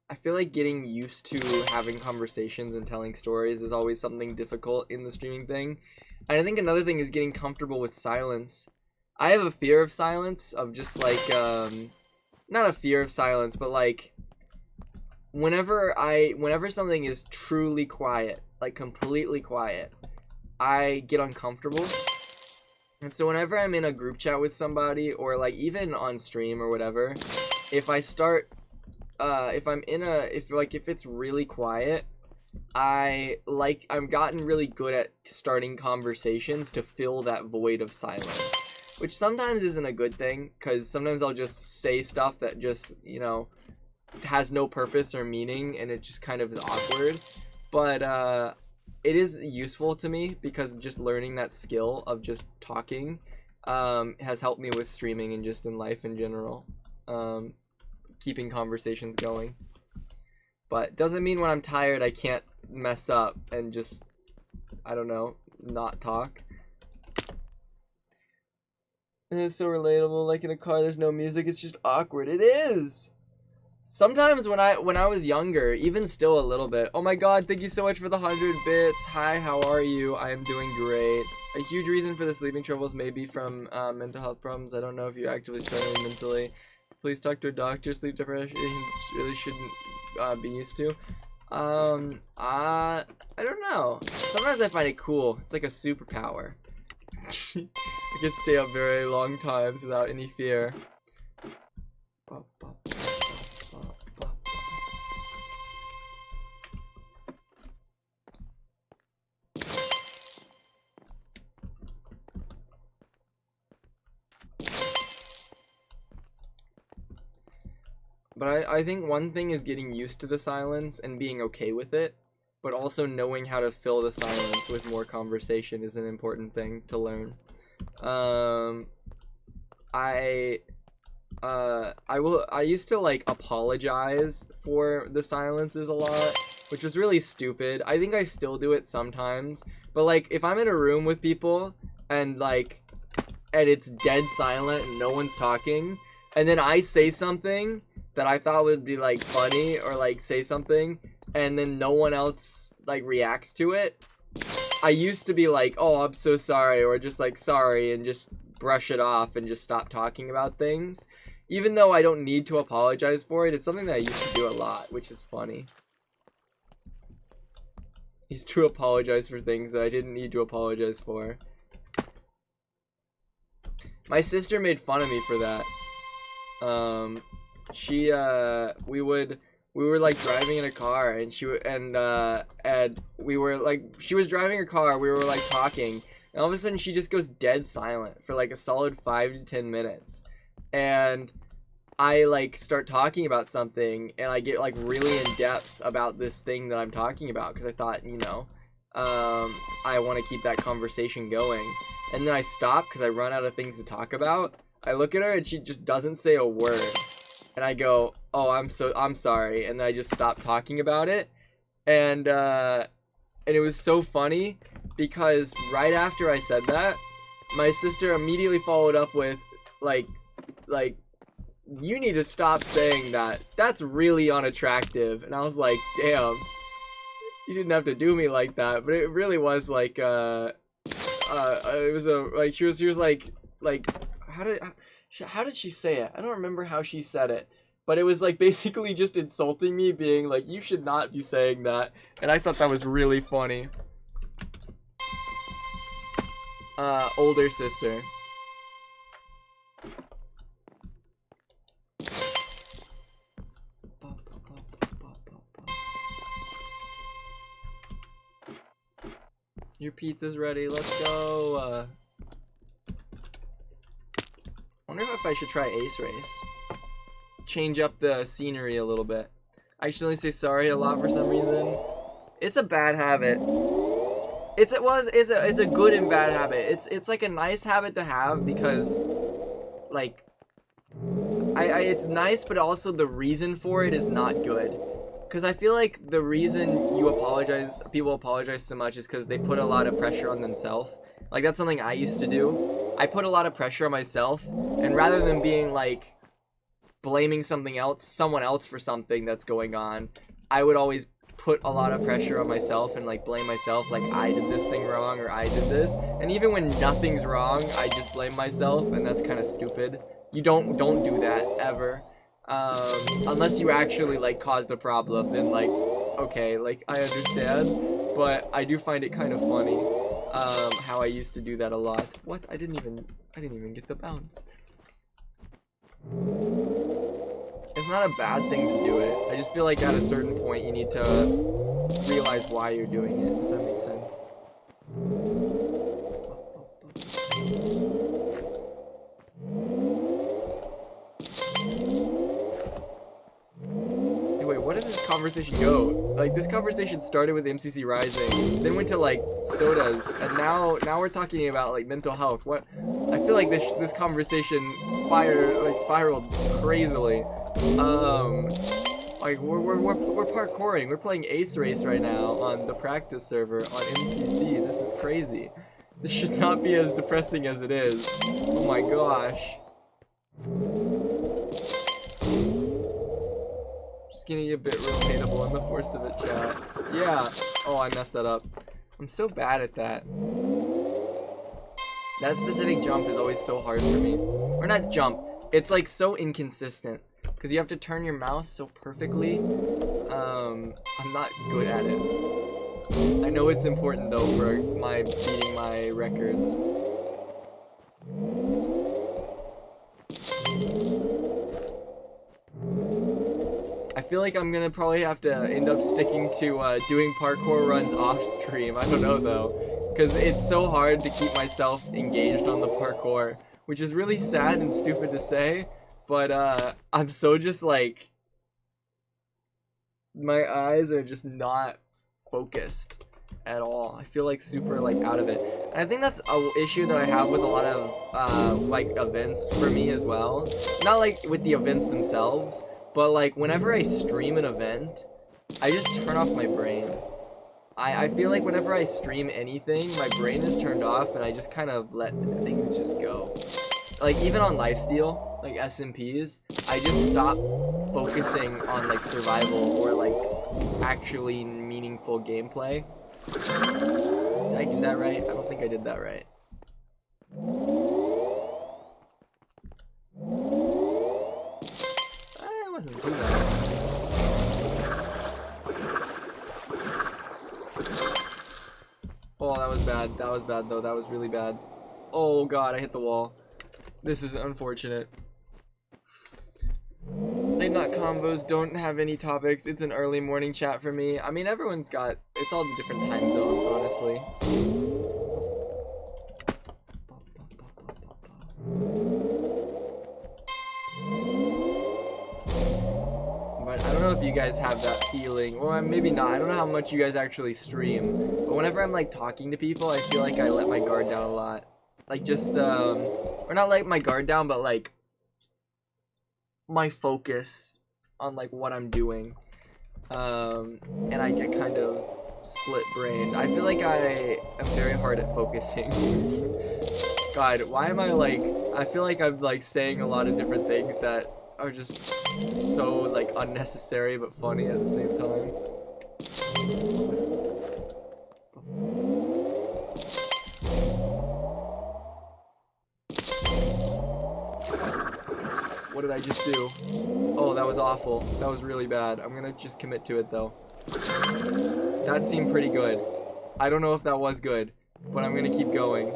I feel like getting used to having conversations and telling stories is always something difficult in the streaming thing. And I think another thing is getting comfortable with silence. I have a fear of silence, of just like, not a fear of silence, but like, whenever something is truly quiet, like completely quiet, I get uncomfortable. And so whenever I'm in a group chat with somebody, or like even on stream or whatever, if I start, if it's really quiet, I've gotten really good at starting conversations to fill that void of silence, which sometimes isn't a good thing, because sometimes I'll just say stuff that just, you know, has no purpose or meaning, and it just kind of is awkward. But it is useful to me, because just learning that skill of just talking has helped me with streaming and just in life in general, keeping conversations going. But doesn't mean when I'm tired I can't mess up and just, I don't know, not talk. And it's so relatable. Like, in a car there's no music, it's just awkward. It is! Sometimes when I was younger, even still a little bit. Oh my god, thank you so much for the 100 bits. Hi, how are you? I am doing great. A huge reason for the sleeping troubles may be from mental health problems. I don't know if you're actively struggling mentally. Please talk to a doctor. Sleep deprivation really shouldn't be used to. I don't know. Sometimes I find it cool. It's like a superpower. I can stay up very long times without any fear. But I think one thing is getting used to the silence and being okay with it, but also knowing how to fill the silence with more conversation is an important thing to learn. I used to like apologize for the silences a lot, which was really stupid. I think I still do it sometimes, but like if I'm in a room with people and it's dead silent and no one's talking, and then I say something that I thought would be like funny, or like say something and then no one else like reacts to it, I used to be like, oh, I'm so sorry, or just like sorry, and just brush it off and just stop talking about things. Even though I don't need to apologize for it, it's something that I used to do a lot, which is funny. I used to apologize for things that I didn't need to apologize for. My sister made fun of me for that. We were like driving in a car, and she was driving her car. We were like talking, and all of a sudden she just goes dead silent for like a solid 5 to 10 minutes, and I like start talking about something, and I get like really in depth about this thing that I'm talking about because I thought, you know, I want to keep that conversation going, and then I stop because I run out of things to talk about. I look at her and she just doesn't say a word. And I go, oh, I'm sorry. And then I just stopped talking about it. And it was so funny because right after I said that, my sister immediately followed up with, like, you need to stop saying that. That's really unattractive. And I was like, damn, you didn't have to do me like that. But it really was like, it was like, she was like, how did she say it? I don't remember how she said it, but it was like basically just insulting me, being like, you should not be saying that. And I thought that was really funny. Older sister. Your pizza's ready, let's go. Wonder if I should try Ace Race. Change up the scenery a little bit. I accidentally say sorry a lot for some reason. It's a bad habit. It's a good and bad habit. It's like a nice habit to have because, like, it's nice, but also the reason for it is not good. Because I feel like the reason people apologize so much is because they put a lot of pressure on themselves. Like, that's something I used to do. I put a lot of pressure on myself, and rather than being like blaming someone else for something that's going on, I would always put a lot of pressure on myself and like blame myself, like I did this thing wrong or I did this. And even when nothing's wrong, I just blame myself, and that's kind of stupid. You don't do that ever. Unless you actually like caused a problem, then like, okay, like I understand, but I do find it kind of funny how I used to do that a lot. What? I didn't even get the bounce. It's not a bad thing to do it. I just feel like at a certain point you need to realize why you're doing it, if that makes sense. Wait, where did this conversation go? Like, this conversation started with MCC Rising, then went to like sodas, and now we're talking about like mental health. What? I feel like this conversation spiraled crazily. Like we're parkouring. We're playing Ace Race right now on the practice server on MCC. This is crazy. This should not be as depressing as it is. Oh my gosh. Getting a bit relatable in the force of it, chat. Yeah. Oh, I messed that up. I'm so bad at that. That specific jump is always so hard for me. Or not jump. It's like so inconsistent because you have to turn your mouse so perfectly. I'm not good at it. I know it's important though for beating my records. I feel like I'm gonna probably have to end up sticking to doing parkour runs off stream. I don't know though, because it's so hard to keep myself engaged on the parkour, which is really sad and stupid to say, but I'm so just like, my eyes are just not focused at all. I feel like super like out of it, and I think that's an issue that I have with a lot of like events for me as well. Not like with the events themselves, but like whenever I stream an event, I just turn off my brain. I feel like whenever I stream anything, my brain is turned off and I just kind of let things just go. Like even on lifesteal, like SMPs, I just stop focusing on like survival or like actually meaningful gameplay. Did I do that right? I don't think I did that right. It wasn't too bad. Oh, that was bad. That was bad, though. That was really bad. Oh, God, I hit the wall. This is unfortunate. Late night combos don't have any topics. It's an early morning chat for me. I mean, everyone's got... It's all the different time zones, honestly. But I don't know if you guys have that feeling. Or maybe not. I don't know how much you guys actually stream. But whenever I'm, like, talking to people, I feel like I let my guard down a lot. Like, just, or not like my guard down, but, like, my focus on like what I'm doing, and I get kind of split-brained. I feel like I am very hard at focusing. God, why am I like, I feel like I'm like saying a lot of different things that are just so like unnecessary but funny at the same time. What did I just do? Oh, that was awful. That was really bad. I'm gonna just commit to it though. That seemed pretty good. I don't know if that was good, but I'm gonna keep going.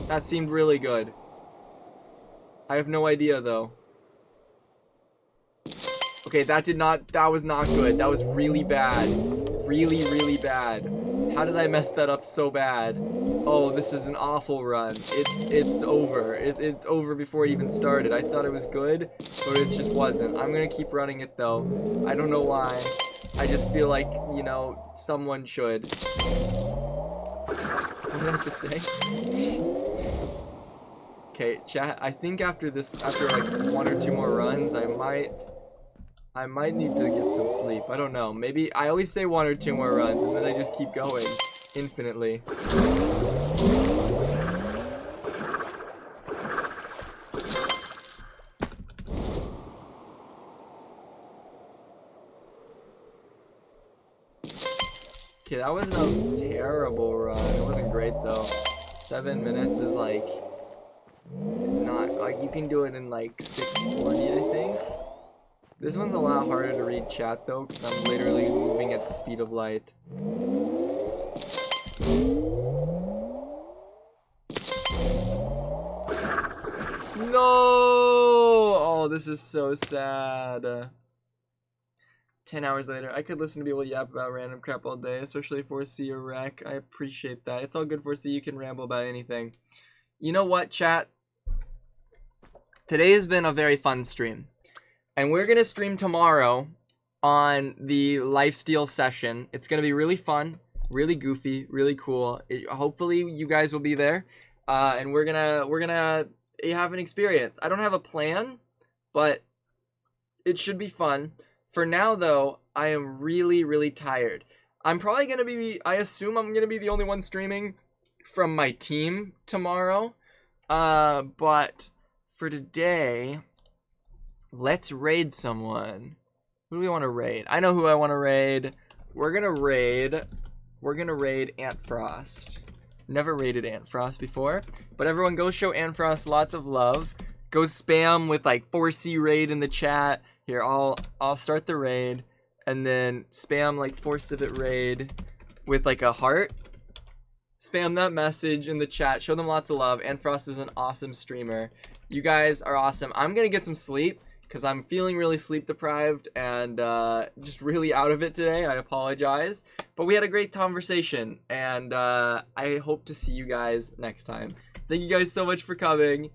That seemed really good. I have no idea though. Okay, that was not good. That was really bad. Really, really bad. How did I mess that up so bad? Oh, this is an awful run. It's over. It's over before it even started. I thought it was good, but it just wasn't. I'm gonna keep running it though. I don't know why. I just feel like, you know, someone should. What did I just say? Okay, chat, I think after like 1 or 2 more runs, I might need to get some sleep. I don't know. Maybe I always say 1 or 2 more runs and then I just keep going infinitely. Okay, that wasn't a terrible run. It wasn't great though. 7 minutes is like not like, you can do it in like 6:40, I think. This one's a lot harder to read chat though, because I'm literally moving at the speed of light. No! Oh, this is so sad. 10 hours later, I could listen to people yap about random crap all day, especially 4C or Rec. I appreciate that. It's all good, 4C. You can ramble about anything. You know what, chat? Today has been a very fun stream. And we're going to stream tomorrow on the lifesteal session. It's going to be really fun, really goofy, really cool. Hopefully you guys will be there. And we're going to have an experience. I don't have a plan, but it should be fun. For now, though, I am really, really tired. I'm probably going to be, I assume I'm going to be the only one streaming from my team tomorrow. But for today, let's raid someone. Who do we want to raid? I know who I want to raid. We're going to raid Ant Frost. Never raided Ant Frost before. But everyone go show Ant Frost lots of love. Go spam with like 4C raid in the chat. Here, I'll start the raid, and then spam like 4Civit raid with like a heart. Spam that message in the chat. Show them lots of love. And Frost is an awesome streamer. You guys are awesome. I'm gonna get some sleep because I'm feeling really sleep deprived and just really out of it today. I apologize, but we had a great conversation, and I hope to see you guys next time. Thank you guys so much for coming.